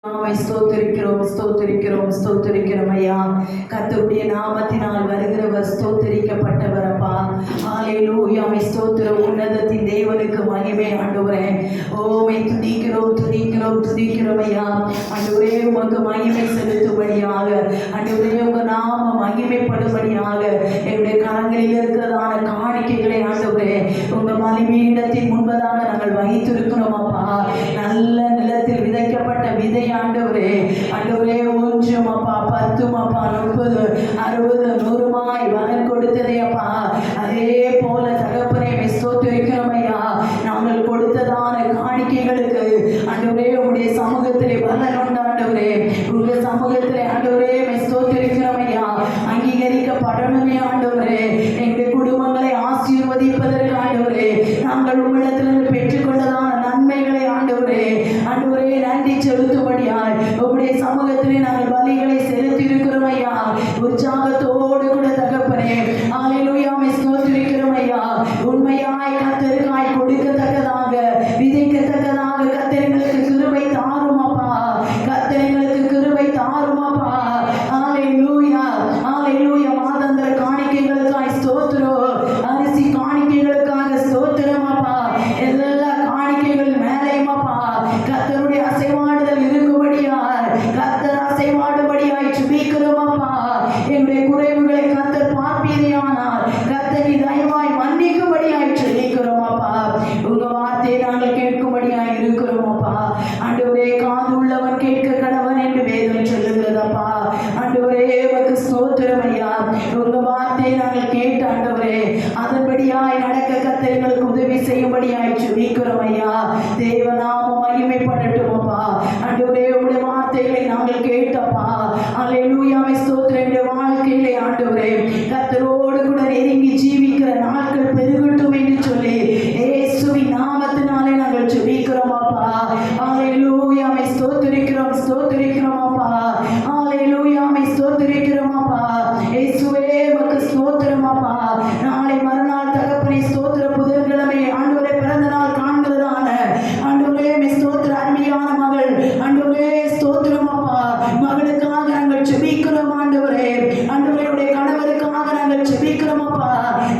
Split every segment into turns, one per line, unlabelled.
ஸ்தோத்திரிக்கிறோம் ஸ்தோத்திரிக்கிறோம் ஸ்தோத்திரிக்கிறோம் ஐயா. கர்த்தருடைய நாமத்தினால் வருகிறவர் ஸ்தோத்திரிக்கப்பட்டவர் அப்பா. ஹல்லேலூயா. ஸ்தோத்திரம். உன்னதத்தின் தேவனுக்கு மகிமை ஆண்டவரே. ஓமை துதிக்கிறோம் துதிக்கிறோம் துதிக்கிறோம் ஐயா. ஆண்டவரே உமக்கு மகிமை செலுத்தும்படியாக, ஆண்டவரே உங்க நாம மகிமைப்படும்படியாக எங்களுடைய கரங்களில் இருக்கிறதான காணிக்கைகளை ஆண்டவரே உங்க மகிமையிடத்தின் முன்பதாக நாங்கள் வைத்திருக்கிறோம் அப்பா. நல்ல நிலத்தில் விதைக்கப்பட்ட விதை ஆண்டவரே, ஆண்டவரே ஒன்றும் அப்பா 10 அப்பா 30 60 100 பலன் கொடுத்ததே அப்பா. அதே போல தகப்பனே ஸ்தோத்திரிக்கிறோம் ஐயா. நாங்கள் கொடுத்ததான காணிக்கைகளுக்கு ஆண்டவரே உங்களுடைய சமூகத்திலே பலன் உண்டு ஆண்டவரே. உங்க சமூகத்திலே ஆண்டவரே ஸ்தோத்திரிக்கிறோம் ஐயா. அங்கீகரிக்கப்படணுமே ஆண்டவரே. எங்களுடைய குடும்பங்களை ஆசீர்வதிப்பதற்கு ஆண்டவரே நாங்கள் உங்களிடத்திலிருந்து பெற்றுக்கொண்டதான நன்மைகளை ஆண்டவரே ஆண்டவரே நன்றி செலுத்தும்படியாய் உங்களுடைய சமூகத்திலே நாங்கள் பலிகளை செலுத்தி இருக்கிறோம் ஐயா. உற்சாகத்தோடு கூட தகப்பனே ஹல்லேலூயா ஸ்தோத்திரிக்கிறோம் ஐயா. உண்மையாய் கர்த்தருக்காய் கொடுக்கத்தக்கதாக விதைக்கத்தக்கதாக கர்த்தர்களுக்கு கிருபை தாரும் அப்பா. கர்த்தர்களுக்கு கிருபை தாரும் அப்பா. ஹல்லேலூயா ஹல்லேலூயா. மாதந்திர காணிக்கைகளுக்காய் ஸ்தோத்திரம். அரிசி காணிக்கைகளுக்காக ஸ்தோத்திரம் அப்பா. எல்லா காணிக்கைகள் மேலேயும் அப்பா கர்த்தருடைய அசைவாடுதல் இருக்கும்படியாய், கர்த்தர் அசைவாடும்படியாய் சுபிக்கிறோம் அப்பா. எங்களுடைய குறைவுகளை கர்த்தர் பார்ப்பீரையானால் கர்த்தரை தயவாய் மன்னிக்கும்படியாய் சொல்லிக்கிறோம் அப்பா. உங்க வார்த்தையை நாங்கள் கேட்கும்படியாய் இருக்கிறோம் அப்பா. ஆண்டவரே காது உள்ளவன் கேட்க கடவன் என்று வேதம் சொல்லுகிறதப்பா. ஆண்டவரே உமக்கு ஸ்தோத்திரம் ஐயா. உங்க வார்த்தையை நாங்கள் கேட்டு ஆண்டவரே அதன்படியாய் நடக்க கர்த்தர் எங்களுக்கு உதவி செய்யும்படியாய் சுபிக்கிறோம் ஐயா. தேவநாமம் மகிமைப்படட்டும் அப்பா. ஆண்டவரே உங்களுடைய வார்த்தைகளை நாங்கள் கேட்டப்பா. ஹல்லேலூயா ஸ்தோத்திரம். எங்களுடைய வாழ்க்கையிலே ஆண்டவரே கர்த்தரோடு கூட நெருங்கி ஜீவிக்கிற நாட்கள் பெருகட்டும் என்று சொல்லி இயேசுவின் நாமத்தினாலே நாங்கள் ஜெபிக்கிறோம் அப்பா. ஹல்லேலூயா ஸ்தோத்திரிக்கிறோம் ஸ்தோத்திரிக்கிறோம் அப்பா. ஹல்லேலூயா ஸ்தோத்திரிக்கிறோம் அப்பா. இயேசுவே உமக்கு ஸ்தோத்திரம் அப்பா. நாளை மறுநாள் தகப்பனே ஸ்தோத்திர புதன்கிழமை ஆண்டவரே பிறந்த நாள் காண்கிறதான ஆண்டவரே ஸ்தோத்திர அருமையான மகள் ஆண்டவரே ஸ்தோத்திரம் அப்பா. மகளுக்காக நாங்கள் ஜெபிக்கிறோம் ஆண்டவரே. ஆண்டவரே கணவருக்காக நாங்கள் ஜெபிக்கிறோம் அப்பா.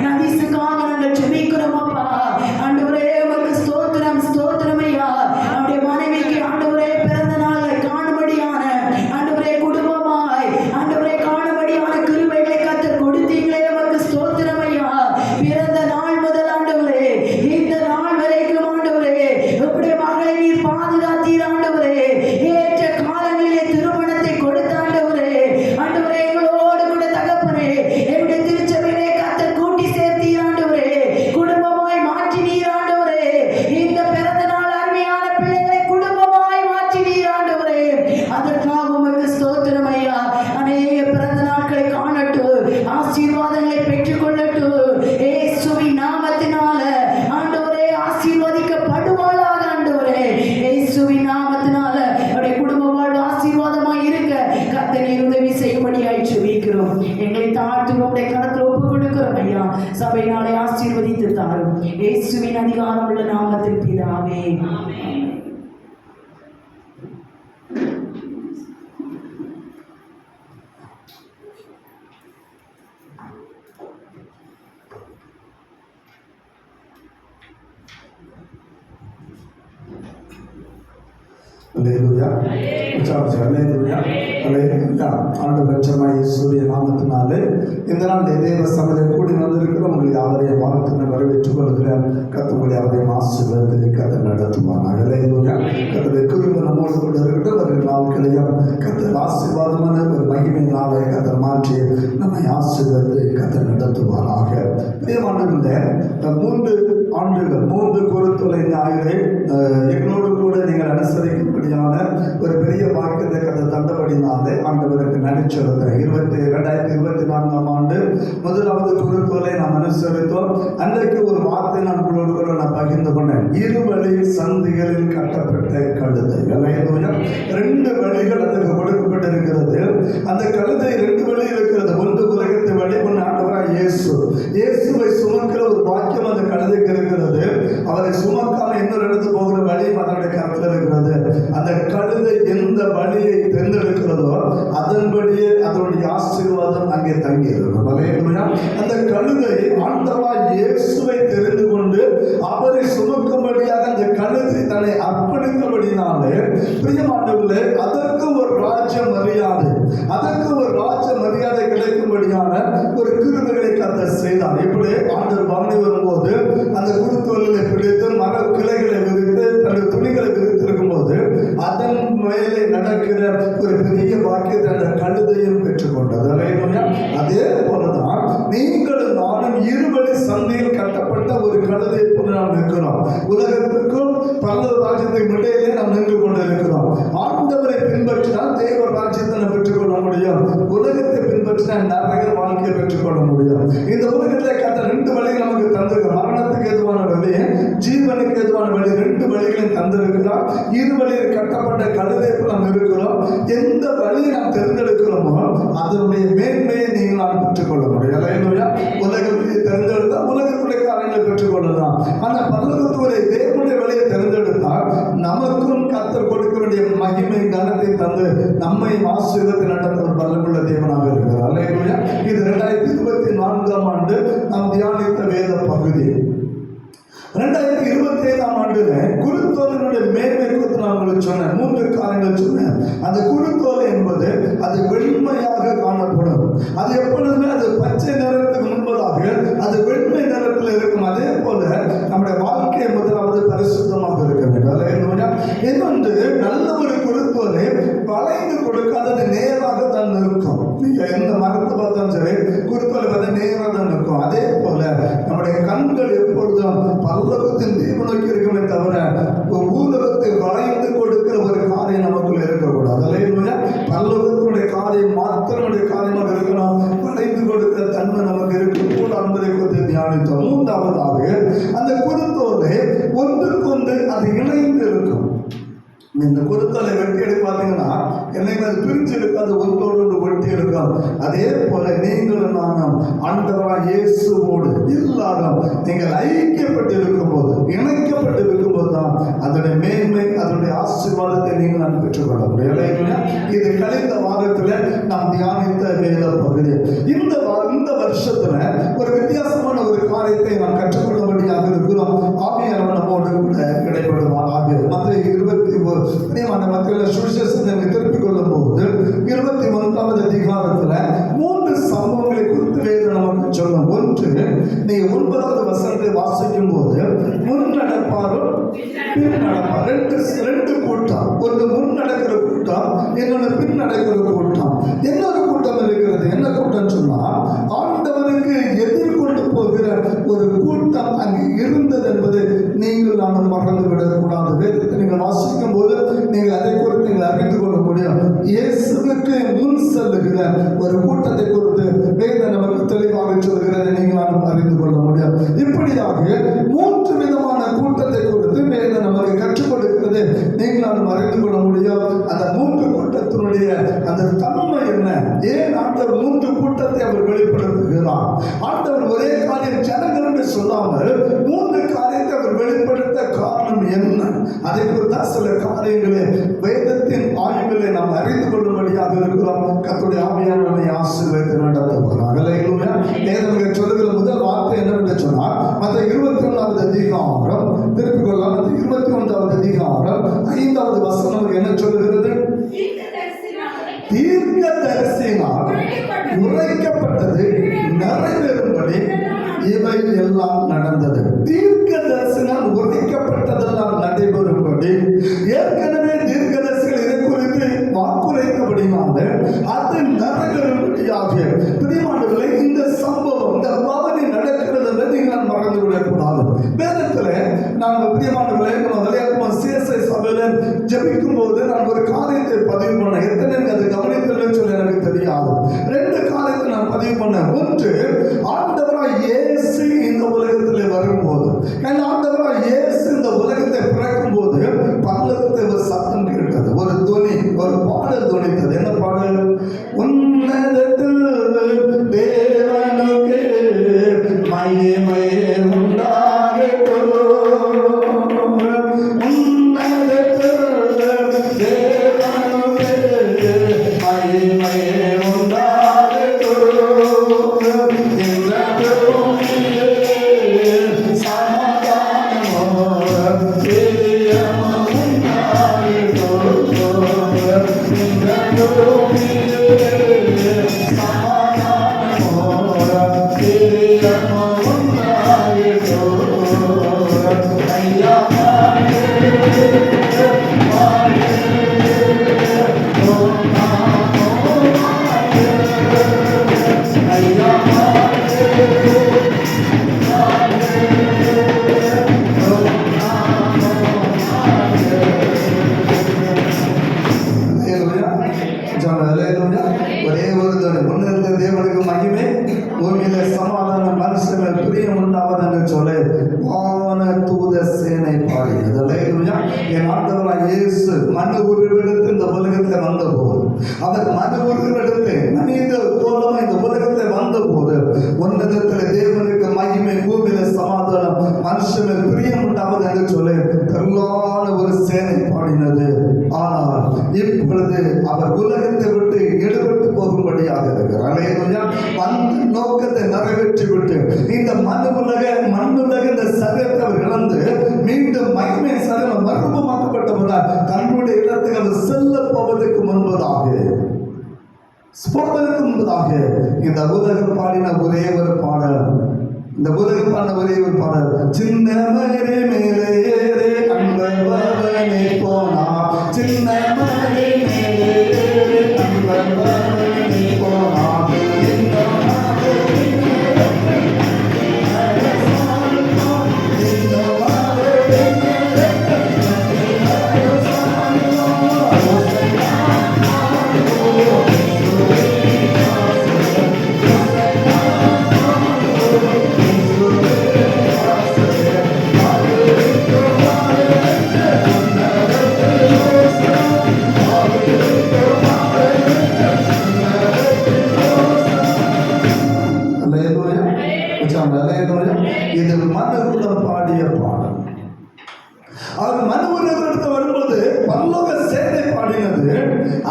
நதிசுக்காக நாங்கள் ஜெபிக்கிறோம் அப்பா. ஆண்டவரே உமக்கு ஸ்தோத்திரம் ஸ்தோத்திரம் ஐயா. அவருடைய மனைவிக்கு ஆண்டவரே பிறந்த நாளை காணும்படியான ஆண்டவரே குடும்பமாய் ஆண்டவரே காணும்படியான கிருபைகளை கர்த்தர் கொடுத்தீங்களே உமக்கு ஸ்தோத்திரம் ஐயா. பிறந்த நாள் முதல் ஆண்டவரே இந்த நாள் வரைக்கும் ஆண்டவரே உம்முடைய மகளை நீர் பாதுகாத்தீர் ஆண்டவரே. ஏற்ற காலங்களிலே திருமணத்தை கொடுத்த ஆண்டவரே. ஆண்டவரே எங்களோடு கூட தகப்பனே எங்களுடைய திருச்சபையிலே கர்த்தர் கூட்டி சேர்த்தீர் ஆண்டவரே. குடும்பமாய் மாற்றினீர் ஆண்டவரே. இந்த பிறந்த நாள் அருமையான பிள்ளைகளை குடும்பமாய் மாற்றினீர் ஆண்டவரே. அதற்காக உமக்கு ஸ்தோத்திரம் ஐயா. அநேக பிறந்த நாட்களை காணட்டும், ஆசீர்வாதங்களை பெற்றுக்கொள்ளட்டும். இயேசுவின் நாமத்தினால ஆண்டவரே ஆசீர்வதிக்கப்படுவாளாக ஆண்டவரே. இயேசுவின் நாமத்தினால அவருடைய குடும்ப வாழ்வு ஆசீர்வாதமாய் இருக்க கர்த்தர் நீர் உதவி செய்யும்படியாய் ஜெபிக்கிறோம். எங்களை தாழ்த்தி உம்முடைய கரத்தில் ஒப்புக் கொடுக்கிறோம் ஐயா. சபை நாளை ஆசீர்வதித்து தாரும். இயேசுவின் அதிகாரம் உள்ள நாமத்தில் பிதாவே.
அல்லேலூயா. அல்லேலூயா. அல்லேலூயா. ஆண்டவராகிய இயேசுவின் நாமத்தினாலே இந்த நாள் தேவ சபையில் கூடி வந்திருக்கிற உங்களை யாவரையும் வாழ்த்து வரவேற்றுக் கொள்கிறேன். கர்த்தர் உங்களை யாவரையும் ஆசீர்வதித்து கர்த்தர் நடத்துவானாக. அல்லேலூயா. கர்த்தருடைய கிருபை நம்மோடு கூட இருக்கட்டும். வருகிற நாட்களையும் கர்த்தர் ஆசீர்வாதமான ஒரு மகிமை நாளை கர்த்தர் மாற்றி நம்மை ஆசீர்வதித்து கர்த்தர் நடத்துவாராக. பிரியமான இந்த 3 ஆண்டுகள் 3 குருத்தொலை ஞாயிறை எங்களோடு கூட நீங்கள் அனுசரிக்கும்படியான ஒரு பெரிய வாக்கியத்தை கதை தந்தபடினாலே ஆண்டவருக்கு நன்றி செலுத்துகிறேன். 2024ஆம் ஆண்டு 1வது குருத்தொலை நாம் அனுசரித்தோம். அன்றைக்கு ஒரு வார்த்தை நான் உங்களோடு கூட நான் பகிர்ந்து கொண்டேன். 2 வழி சந்திகளில் கட்டப்பட்ட கழுதை. 2 வழிகள் அதுக்கு கொடுக்கப்பட்டிருக்கிறது. அந்த கழுதை 2 வழி இருக்கிறது. ஒன்று உலகத்தை வழி, ஒன்று ஆண்டவராக இயேசுவை சுமக்கிற ஒரு வாக்கியம் அந்த கழுதைக்கு இருக்கிறது. அவரை சுமக்காம இன்னொரு இடத்துக்கு போகிற வழி அதனுடைய கருத்தில் இருக்கிறது. அந்த கழுதை எந்த அங்கே தங்கி இருக்கும். அல்லேலூயா. அந்த கழுதை ஆண்டவராய் இயேசுவை தெரிந்து கொண்டு அவரை சுமக்கும்படியாக அந்த கழுதை தன்னை அர்ப்பணித்தபடினாலே பிரியமானவர்களே, அதற்கு ஒரு ராஜ்ய மரியாதை, அதற்கு ஒரு ராஜ்ய மரியாதை கிடைக்கும்படியான ஒரு கிருபைகளை கர்த்தர் செய்தார். இப்படி ஆண்டவர் பவனி வரும்போது அந்த குருத்தோலை பிடித்து மர கிளைகளை விரித்து தன்னுடைய துணிகளை விரித்து இருக்கும்போது அதன் மேலே நடக்கிற ஒரு பெரிய பாக்கியத்தை அந்த கழுதையும் பெற்றுக்கொண்டது. அதே போலதான் நீங்களும் நானும் இருவழி சந்தையில் கட்டப்பட்ட ஒரு கழுதை போல நாம் நிற்கிறோம். உலகத்திற்கும் பரலோக ராஜ்யத்துக்கு இடையிலே நாம் நின்று கொண்டு இருக்கிறோம். ஆண்டவரை பின்பற்றினால் தேவ ராஜ்யத்தை நாம் பெற்றுக்கொள்ள முடியும். உலகத்தை பின்பற்றினால் நரக வாழ்க்கையை பெற்றுக்கொள்ள முடியும். இந்த உலகத்திலே கத்த ரெண்டு வழிகள் நமக்கு தந்திருக்கிறார். மரணத்துக்கு எதுவான வழி, ஜீவனுக்கு எதுவான வழி, ரெண்டு வழிகளையும் தந்திருக்கிறார். இரு வழியில் கட்டப்பட்ட கழுதை நாம் இருக்கிறோம். எந்த வழியை நாம் தேர்ந்தெடுக்கிறோமோ அதனுடைய மேன்மையை நீங்கள் நான் பெற்றுக்கொள்ள முடியும். உலகத்தை தேர்ந்தெடுத்தால் உலகத்துடைய காரியங்களை பெற்றுக்கொள்ளலாம். ஆனால் பரலோகத்துடைய தேவனுடைய வழியை தேர்ந்தெடுத்தால் நமக்கும் கர்த்தர் கொடுக்க வேண்டிய மகிமை கனத்தை தந்து நம்மை ஆசீர்வாதத்தை நடத்த ஒரு பலமுள்ள தேவனாக இருக்கிறார். அல்லேலூயா. இது 2024ஆம் ஆண்டு நாம் தியானித்த வேத பகுதி. 2025ஆம் ஆண்டுல குருத்தோலினுடைய மேன்மை குறித்து நான் உங்களுக்கு சொன்னேன். 3 காரியங்கள் சொன்னேன். அந்த குருத்தோலை என்பது அது வெண்மையாக காணப்படும். அது எப்பொழுதுமே அது பச்சை நிறத்துக்கு முன்பதாக அது வெண்மை நிறத்தில் இருக்கும். அதே போல நம்முடைய வாழ்க்கை முதலாவது பரிசுத்தமாக இருக்க வேண்டும். இன்னொன்று, நல்ல ஒரு குருத்தோலை வளைந்து கொடுக்காதது நேராக தான் இருக்கும். நீங்க எந்த மரத்தை பார்த்தாலும் சரி, குருத்தோலை பார்த்தா நேராக தான் இருக்கும். அதே போல நம்முடைய கண்கள் எப்பொழுதும் பரலோகத்தின் தீப நோக்கி இருக்குமே தவிர பூலோகத்தை வளைந்து கொடுக்கிற ஒரு காரியம் நமக்குள்ள இருக்கக்கூடாது. அல்லேலூயா. பரலோகத்தினுடைய காரியம் மாத்திரமுடைய காரியமாக இருக்கணும். வளைந்து கொடுக்கிற தன்மை நமக்கு இருக்கக்கூடாது என்பதை குறித்து தியானித்தோம். 3ஆவதாக அந்த குருத்தோலை ஒன்றுக்கொன்று அது இணைந்து இருக்கும். இந்த குருத்தோலை வெட்டி எடுத்து பார்த்தீங்கன்னா என்னைக்கு அது பிரிஞ்சு இருக்காது, ஒன்றோடு ஒட்டி இருக்கும். அதே போல நீங்களும் நானும் ஆண்டவராகிய இயேசுவோடு எல்லாரும் நீங்கள் ஐக்கியப்பட்டு இருக்கும்போது, இணைக்கப்பட்டு இருக்கும்போது தான் அதனுடைய மேன்மை, அதனுடைய ஆசீர்வாதத்தை நீங்கள் நான் பெற்றுக்கொள்ள முடியும். இது கழிந்த வாரத்தில் நாம் தியானித்த வேத பகுதி. இந்த வருஷத்துல ஒரு வித்தியாசமான ஒரு காரியத்தை நாம் கற்றுக்கொள்ளும்படியாக இருக்கிறோம். ஆவியானவர் நம்மோடு கூட இடைப்படுவார். மத்திய 21 சுவிசேஷத்தை திருப்பிக் கொள்ளும் போது 21வது அதிகாரத்துல 3 சம்பவங்களை குறித்து வேதம் நமக்கு சொல்லும். ஒன்று, நீ 9வது வசனத்தை வாசிக்கும் போது முன் நடப்பாரும் பின் நடப்பார். ரெண்டு கூட்டம். ஒன்று முன் நடக்கிற கூட்டம், இன்னொன்று பின் நடக்கிற கூட்டம். இன்னொரு கூட்டம் இருக்கிறது. என்ன கூட்டம் சொன்னா, ஆண்டவருக்கு எதிர்கொண்டு போகிற ஒரு கூட்டம் அங்கு இருந்தது என்பது நீங்கள் நானும் மறந்து விடக்கூடாது. வேதத்தை நீங்கள் வாசிக்கும் போது நீங்கள் அதை குறித்து நீங்கள் அறிந்து கொள்ள முடியும். இயேசுவுக்கு முன் செல்லுகிற ஒரு கூட்டத்தை குறித்து வேதம் நமக்கு தெளிவாக சொல்கிறதை நீங்கள் நானும் அறிந்து கொள்ள முடியும். இப்படியாக 3 விதமான கூட்டத்தை குறித்து வேதம் நமக்கு கற்றுக் கொடுக்கிறது நீங்கள் நானும் அறிந்து கொள்ள முடியும். அந்த 3 கூட்டத்தினுடைய அந்த தன்மை என்ன? ஏன் ஆண்டவர் 3 கூட்டத்தை அவர் வெளிப்படுத்துகிறார்? ஆண்டவர் ஒரே காரியம் ஜனங்கள் என்று சொல்லாமல் 3 காரியத்தை அவர் வெளிப்படுத்த காரணம் என்ன? அதை குறித்த சில காரியங்களை வேதத்தின் ஆய்வுகளை நாம் அறிந்து கொள்ளும்படியாக இருக்கிறோம். கர்த்தருடைய ஆவியானவரை ஆசீர்வதித்து நடத்துவார். அல்லேலூயா. வேதம் சொல்லுகிற முதல் வார்த்தை என்னவென்று சொன்னால், மத்திய 21வது அதிகாரம் திருப்பிக் கொள்ளலாம். 21வது அதிகாரம் 5வது வசனம் என்ன சொல்லுகிறது? தீர்க்கதரிசியினால் உரைக்கப்பட்டது நிறைவேறும்படி இவை எல்லாம் நடந்தது. தீர்க்கதரிசியினால் உரைக்கப்பட்டதெல்லாம் நடைபெறும்படி ஏற்கனவே தீர்க்கதரிசிகள் இதை குறித்து வாக்குரைத்தபடினால அது நிறைவேறும்படியாக பிரியமானவர்களே, இந்த சம்பவம், இந்த பவனி நடக்கிறது என்று நீங்கள் மறந்து விடக்கூடாது. வேதத்துல நாங்கள் பிரியமானவர்களே, நம்ம விளையாட்டு சிஎஸ்ஐ சபையில ஜெபிக்கும் போது நான் ஒரு காரியத்தை பதிவு பண்ணேன். எத்தனை அது கவனித்தல் சொல்லி எனக்கு தெரியாது. 2 காரியத்தை நான் பதிவு பண்ணேன். ஒன்று, ஆண்டவராய் இயேசு இந்த உலகத்தில் வரும்போது, ஆண்டவராய் இயேசு இந்த உலகத்தை பிறக்கும் போது பரலோகத்தில் ஒரு சத்தம் கேட்டது, ஒரு துணி, ஒரு பாடல் துணித்தது. என்ன பாடல்? உன்னதத்தில் தேவனுக்கு மகிமை உண்டாகட்டும், உன்னதத்தில் தேவனுக்கு மகிமை உண்டாகட்டும். ஒரே ஒரு முன்னிருந்த தேவனுக்கு மகிமை, பூமியில சமாதானம், மனுஷன் பிரியம் உண்டாவது என்று சொல்லி வான தூத சேனை பாடியது. அல்லேலூயா. என் ஆண்டவராய் இயேசு மனு உருவெடுத்து இந்த உலகத்தை வந்த போது, அவர் மனு உருவெடுத்து மனித கோலமா இந்த உலகத்தை வந்த போது, உன்னதத்தில் தேவனுக்கு மகிமை, பூமியில சமாதானம், மனுஷன் பிரியம் உண்டாவது என்று சொல்லி திரளான ஒரு சேனை பாடினது. ஆனால் இப்பொழுது அவர் உலகத்தை விட்டு எடுபட்டு போகும்படியாக இருக்கிறார். அல்லேலூயா. அந்த நோக்கத்தை நிறைவேற்றி விட்டு இந்த மண்ணுலக இந்த சரீரத்தை அவர் இழந்து மீண்டும் மகிமை சரீரம் மர்மமாக்கப்பட்டவரால் தன்னுடைய இடத்துக்கு அவர் செல்ல போவதற்கு முன்பதாக இந்த உலகம் பாடின ஒரே ஒரு பாடல், இந்த உலகம் பாடின ஒரே ஒரு பாடல், சின்ன மகனே மேலே ஏறே அன்பவனே போனா, சின்ன மகனே மேலே ஏறே அன்பவனே போனா, இது மனுகுலம் பாடிய பாடல். அவர் மனுகுலத்தை வரும்போது பல்லோக சேனை பாடினது.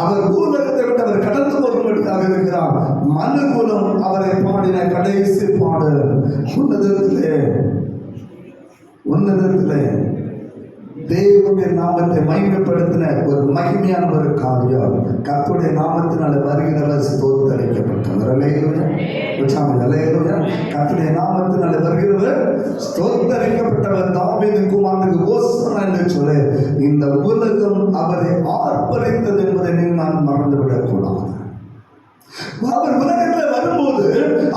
அவர் பூலகத்தை விட்டு அவர் கடந்து போகும்படியாக இருக்கிறார். மனுகுலம் அவரை பாடின கடைசி பாடல். உன்னதத்திலே தேவனுடைய நாமத்தை மகிமைப்படுத்தின ஒரு மகிமையான ஒரு காரியம். கர்த்தருடைய நாமத்தினால வருகிறவர் ஸ்தோத்தரிக்கப்பட்டவர். அல்லேலூயா. அல்லேலூயா. கர்த்தருடைய நாமத்தினால வருகிறவர் ஸ்தோத்தரிக்கப்பட்டவர். தாவீதின் குமாரனுக்கு ஓசன்னா என்று சொல்லி இந்த உலகம் அவரை ஆர்ப்பரித்தது என்பதை நான் மறந்துவிடக் கூடாது. அவர் உலகத்தில் வரும்போது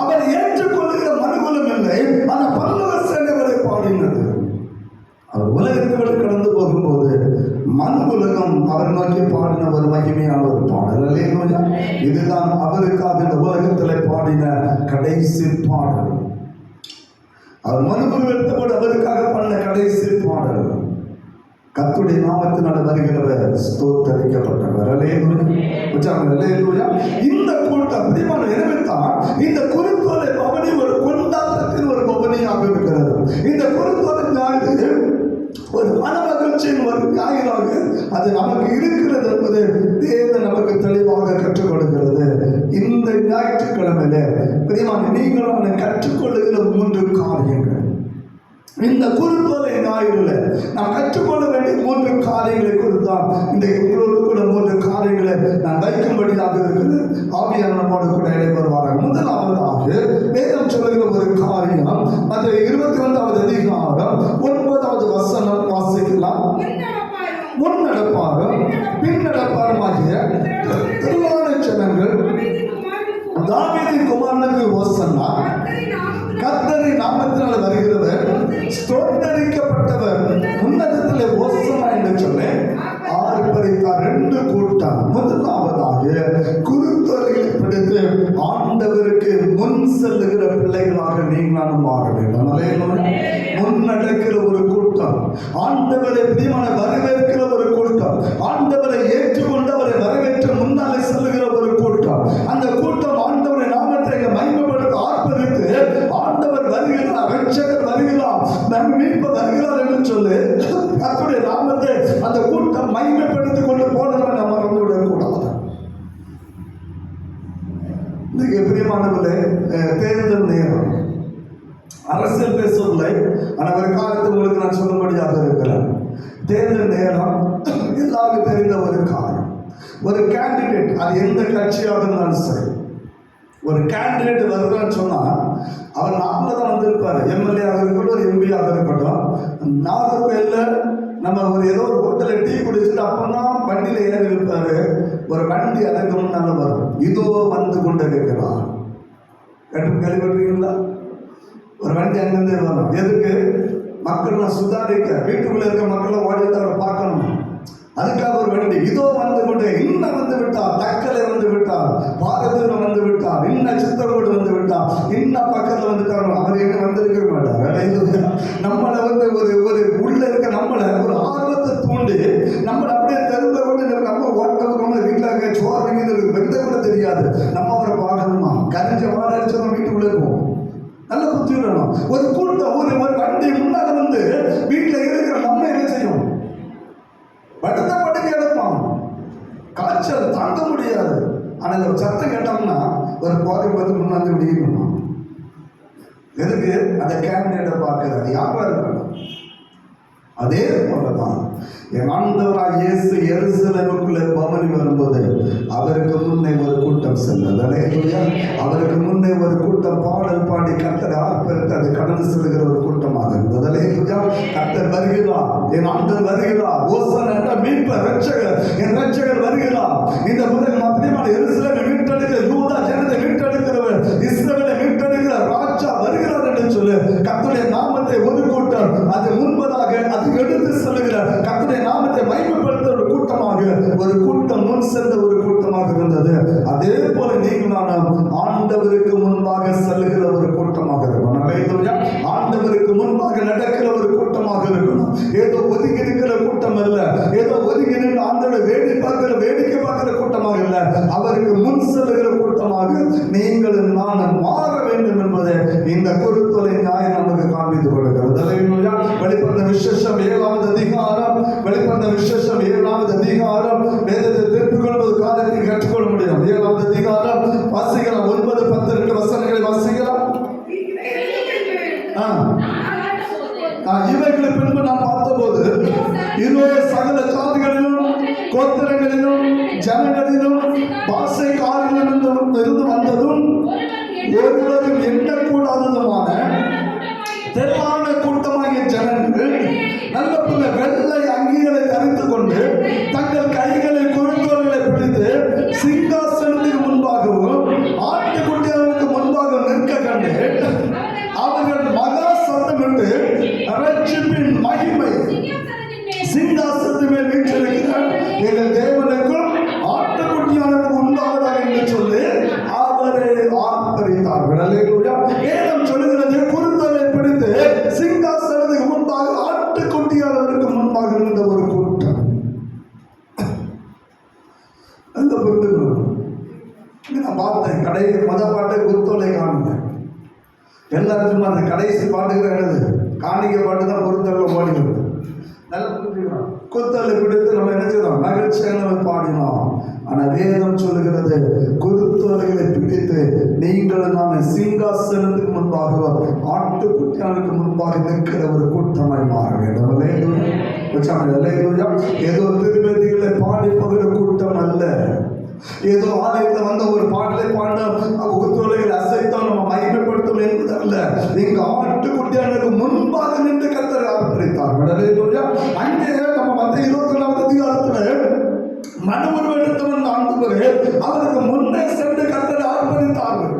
அவர் ஏற்றுக்கொள்ளுகிற மனுகுலம் இல்லை, ஆனால் பல்லவ சேனைகளை பாடினது. அவர் உலகத்தை விட்டு கடந்து போகும்போது மனு உலகம் அவர் நோக்கி பாடின ஒரு மகிமையான ஒரு பாடல். அல்லேலூயா. இதுதான் அவருக்காக இந்த உலகத்தில் பாடின கடைசி பாடல். அவர் மனு எடுத்தபோது அவருக்காக பாடின கடைசி பாடல். கர்த்தருடைய நாமத்தினால வருகிறவர் ஸ்தோத்தரிக்கப்பட்டவர். அல்லேலூயா. இந்த கூட்டம் பிரியமான, எனவேதான் இந்த குருத்தோலை பவனி ஒரு கொண்டாட்டத்தின் ஒரு பவனியாக இருக்கிறது. இந்த குருத்தோலை ஞாயிறு ஒரு மனமகிழ்ச்சியின் ஒரு ஞாயிறாக அது நமக்கு இருக்கிறது என்பது தேவன் நமக்கு தெளிவாக கற்றுக் கொடுக்கிறது. இந்த ஞாயிற்றுக்கிழமையில பிரியமான, நீங்களான கற்றுக்கொள்ளுகிற 3 காரியங்கள். இந்த குருத்தோலை ஞாயிறுல நாம் கற்றுக்கொள்ள வேண்டிய 3 காரியங்களை குறித்தான் இந்த எங்களோடு கூட 3 காரியங்களை நான் வைக்கும்படியாக இருக்கிறது. ஆவியானவர் நம்மோடு கூட இடைவருவார்கள். முதலாவதாக வேதம் சொல்லுகிற ஒரு காரியம், அது 22வது அதிகாரம் 9வது வசனம் வாசிக்கலாம். முன்னடப்பாரும் பின்னடப்பாருமாகிய திரளான ஜனங்கள் தாவீதின் குமாரனுக்கு ஓசன்னா, கர்த்தரின் நாமத்தினால் வருகிறவர் ஸ்தோத்தரிக்கப்பட்டவர், உன்னதத்திலே ஓசன்னா என்று சொல்லி ஆர்ப்பரித்தார். 2 கூட்டம். முதலாவதாக குருத்தோலைகளை பிடித்து ஆண்டவருக்கு முன் செல்லுகிற பிள்ளைகளாக நீங்களும் மாற வேண்டும். முன்னடக்கிற ஒரு கூட்டம், ஆண்டவரை பிரியமான வரவேற்கிற ஒரு கூட்டம், ஆண்டவரை ஏற்றுக்கொண்டு அவரை வரவேற்று முன்னாலே செல்லுகிற ஒரு கூட்டம். அந்த கூட்டம் ஆண்டவரை நாமத்தை மகிமைப்படுத்த ஆர்ப்பரித்து ஆண்டவர் வருகிறார், ரட்சகர் வருகிறார், நம் மீட்பர் வருகிறார் என்று சொல்லி கர்த்தருடைய நாமத்தை அந்த கூட்டம் மகிமைப்படுத்திக் கொண்டு போனதை நாம் மறந்துவிடக் கூடாது. இன்னைக்கு பிரியமானவர்களே, தேர்தல் நேரம் அரசியல் பேசவில்லை, ஆனால் ஒரு காலத்தில் உங்களுக்கு நான் சொல்லும்படியாக இருக்கிறேன். தேர்தல் நேரம் எல்லாருக்கும் தெரிந்த ஒரு காலம். ஒரு கேண்டிடேட், அது எந்த கட்சியாக இருந்தாலும் சரி, ஒரு கேண்டிடேட் வருகிறான்னு சொன்னால் அவர் நாட்டில் தான் வந்திருப்பார். எம்எல்ஏ-ஆக இருக்கட்டும், ஒரு எம்பியாக இருக்கட்டும். நாகர்கோயிலில் நம்ம ஏதோ ஒரு ஹோட்டலில் டீ குடிச்சுட்டு அப்போதான் வண்டியில் ஏறி இருப்பார். ஒரு வண்டி அதற்கு முன்னால் வரும், இதோ வந்து கொண்டு இருக்கிறார். கேள்விப்பட்டிருக்கீங்களா? ஒரு வண்டி அங்கிருந்தே வரும். எதுக்கு? மக்கள்லாம் சுதாரிக்க, வீட்டுக்குள்ளே இருக்க மக்களை ஓடி அவரை பார்க்கணும். அதுக்காக ஒரு வண்டி இதோ வந்து கொண்டு, இன்னும் வந்து விட்டார், தக்கலை வந்து விட்டார், பாரதூரம் வந்து விட்டார், இன்னும் சித்தரோடு வந்து விட்டார், இன்னும் பக்கத்தில் வந்துட்டார். அவர் எங்க வந்திருக்க மாட்டார். நம்மளை ஒரு உள்ள இருக்க நம்மளை ஒரு ஆர்வத்தை தூண்டி நம்மளை அப்படியே தெரிந்த கொண்டு நம்ம ஓட்டவங்க வீட்டில் சோறு வெந்த கூட தெரியாது. நம்ம அவரை பார்க்கணுமா? கரிஞ்ச வாழ அடிச்சவங்க வீட்டுக்குள்ளே இருக்கும். நல்ல புத்தி விடணும். ஒரு கூட்டம் ஒரு வண்டி முன்னால வந்து வீட்டில் இருக்கிற நம்ம என்ன செய்யும்? படுத்த படுக்க எடுப்பான், காய்ச்சல் தாங்க முடியாது. ஆனால் ஒரு சத்தம் கேட்டோம்னா ஒரு போதை பார்த்து முன்னாடி விடியணுமா? எதுக்கு? அந்த கேண்டிடேட்டை பார்க்கிறது யாரா இருக்கணும். அதே போலதான் என் ஆண்டவராக இயேசு எருசலேமுக்குள்ளே பவனி வரும்போது அவருக்கு முன்னே ஒரு கூட்டம் செல்லுது. அவருக்கு முன்னே ஒரு கூட்டம் பாடல் பாடி கர்த்தரை ஆர்ப்பரித்து அதை கடந்து செல்கிற ஒரு கூட்டமாக இருந்தது. கர்த்தர் வருகிறார், என் ஆண்டவர் வருகிறார், ஓசன் என்ற மீட்பர் ரட்சகர், என் ரட்சகர் வருகிறார். இந்த முதல் அப்படிமான எருசலேமை மீட்டெடுக்கிற, யூதா ஜனத்தை மீட்டெடுக்கிறவர், இஸ்ரவேலை மீட்டெடுக்கிற ராஜா வருகிறார் என்று சொல்லு. கர்த்தருடைய நாமத்தை ஒரு கூட்டம் அது முன்பதாக அது எடுத்து செல்லுகிற, கர்த்தருடைய நாமத்தை மகிமைப்படுத்த ஒரு கூட்டமாக, ஒரு கூட்டம் முன் சென்ற ஒரு கூட்டமாக இருந்தது. அதே போல நீங்கள் நானும் ஆண்டவருக்கு முன்பாக செல்லுகிற ஒரு கூட்டமாக இருக்கணும். ஆண்டவருக்கு முன்பாக நடக்கிற ஒரு கூட்டமாக இருக்கணும். ஏதோ ஒதுங்கி இருக்கிற கூட்டம் அல்ல, ஏதோ ஒதுங்கி நின்று ஆண்டவரை வேடிக்கை பார்க்கிற கூட்டமாக இல்ல, அவருக்கு முன் செல்லுகிற கூட்டமாக நீங்கள் நானும் மாற வேண்டும் என்பதை இந்த குருத்தொலை நியாயம் நமக்கு காண்பித்துக் கொடுக்கிறது. வெளிப்பட்ட விசேஷம் 7வது அதிகாரம், வெளிப்பட்ட விசேஷம் 7வது அதிகாரம், வேதத்தை திருப்பிக் கொள்வது காரியத்தை கற்றுக்கொள்ள முடியும். 7வது அதிகாரம் வாசிக்கலாம், 9, 10 வசனங்களை வாசிக்கலாம். இவைகளை பின்பு நான் பார்த்தபோது இதோ சகல ஜாதிகளிலும் கோத்திரங்களிலும் ஜனங்களிலும் பாஷைக்காரிலும் இருந்து வந்ததும் ஒருவரும் எண்ணக்கூடாததுமான தெளிவான கூட்டமாகிய ஜனங்கள் நல்ல பிள்ளை வெள்ளை அங்கிகளை தரித்துக் கொண்டு தங்கள் கைகளில் குறுந்தோல்களை பிடித்து சிங்காசனத்துக்கு முன்பாகவும் ஆட்டுக்குட்டியாருக்கு முன்பாக நிற்க கண்டு அவர்கள் மகா சத்தமிட்டு ரட்சிப்பின் மகிமை சிங்காசனத்தின் மேல் வீற்றிருக்கிறார் எங்கள் தேவனுக்கும் ஆட்டுக்குட்டியாருக்கு உண்டாவதாக என்று சொல்லி அவரை ஆர்ப்பரித்தார்கள். வேதம் சொல்லுகிறது, குறுந்தோலை பிடித்து சிங்காசனத்துக்கு முன்பாக ஆட்டுக்குட்டியாருக்கு முன்பாக இருந்த ஒரு கூட்டம். அந்த பொருள் நான் பார்த்தேன். கடைசி பாட்டை குறுத்தோலை காணுங்க. எல்லாருக்கும் அந்த கடைசி பாட்டுக்கு காணிக்கை பாட்டு தான் பொருத்தல பாடினோம். நல்ல புரிஞ்சுக்கணும். குத்தலை பிடித்து நம்ம என்ன செய்யணும்? மகிழ்ச்சியாக பாடினோம். ஆனால் வேதம் சொல்லுகிறது, குருத்தோலைகளை பிடித்து நீங்கள் நான் சிங்காசனத்துக்கு முன்பாக ஆட்டுக்குட்டியானுக்கு முன்பாக நிற்கிற ஒரு கூட்டமாய் மாற வேண்டும். ஏதோ திருப்பதிகளை பாடி போகிற கூட்டம் அல்ல. ஏதோ ஆலயத்தில் வந்த ஒரு பாடலை பாடின குருத்தோலைகளை அசைத்தோம் நம்ம மகிமைப்படுத்தும் என்பது அல்ல. இங்கு ஆட்டுக்குட்டியானுக்கு முன்பாக நின்று கர்த்தரை ஆர்ப்பரித்தார்கள். அங்கே நம்ம மத்திய 24வது அதிகாரத்தில் மனமுறை எடுத்தவன் ஆண்டவரே அவருக்கு முன்னே சென்று கர்த்தரை ஆர்ப்பரித்தார்கள்.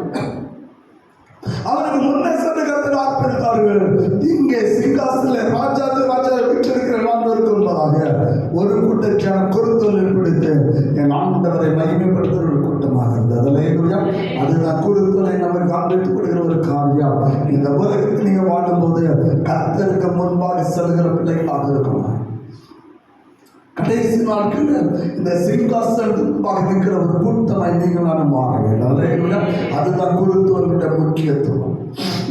அவருக்கு முன்னே சென்று கர்த்தரை ஆர்ப்பரித்தார்கள். இங்கே சிங்காசனத்தில் ராஜா வீட்டிருக்கிற ஆண்டவருக்கு என்பதாக ஒரு கூட்டம் குருத்தோலை பிடித்து என் ஆண்டவரை மகிமைப்படுத்துகிற ஒரு கூட்டமாக இருந்தது. அதுதான் குருத்தோலை நம்ம காண்பித்துக் கொடுக்கிற ஒரு காரியம். இந்த உலகத்தில் நீங்க வாழும்போது கர்த்தருக்கு முன்பாக செல்கிற பிள்ளைகளாக இருக்கணும். கடைசி நாட்கள் இந்த சிங்காசனத்துக்கு நிற்கிற ஒரு கூட்டமாய் நீங்கள் மாற வேண்டும். அதுதான் குருத்தோலுடைய முக்கியத்துவம்.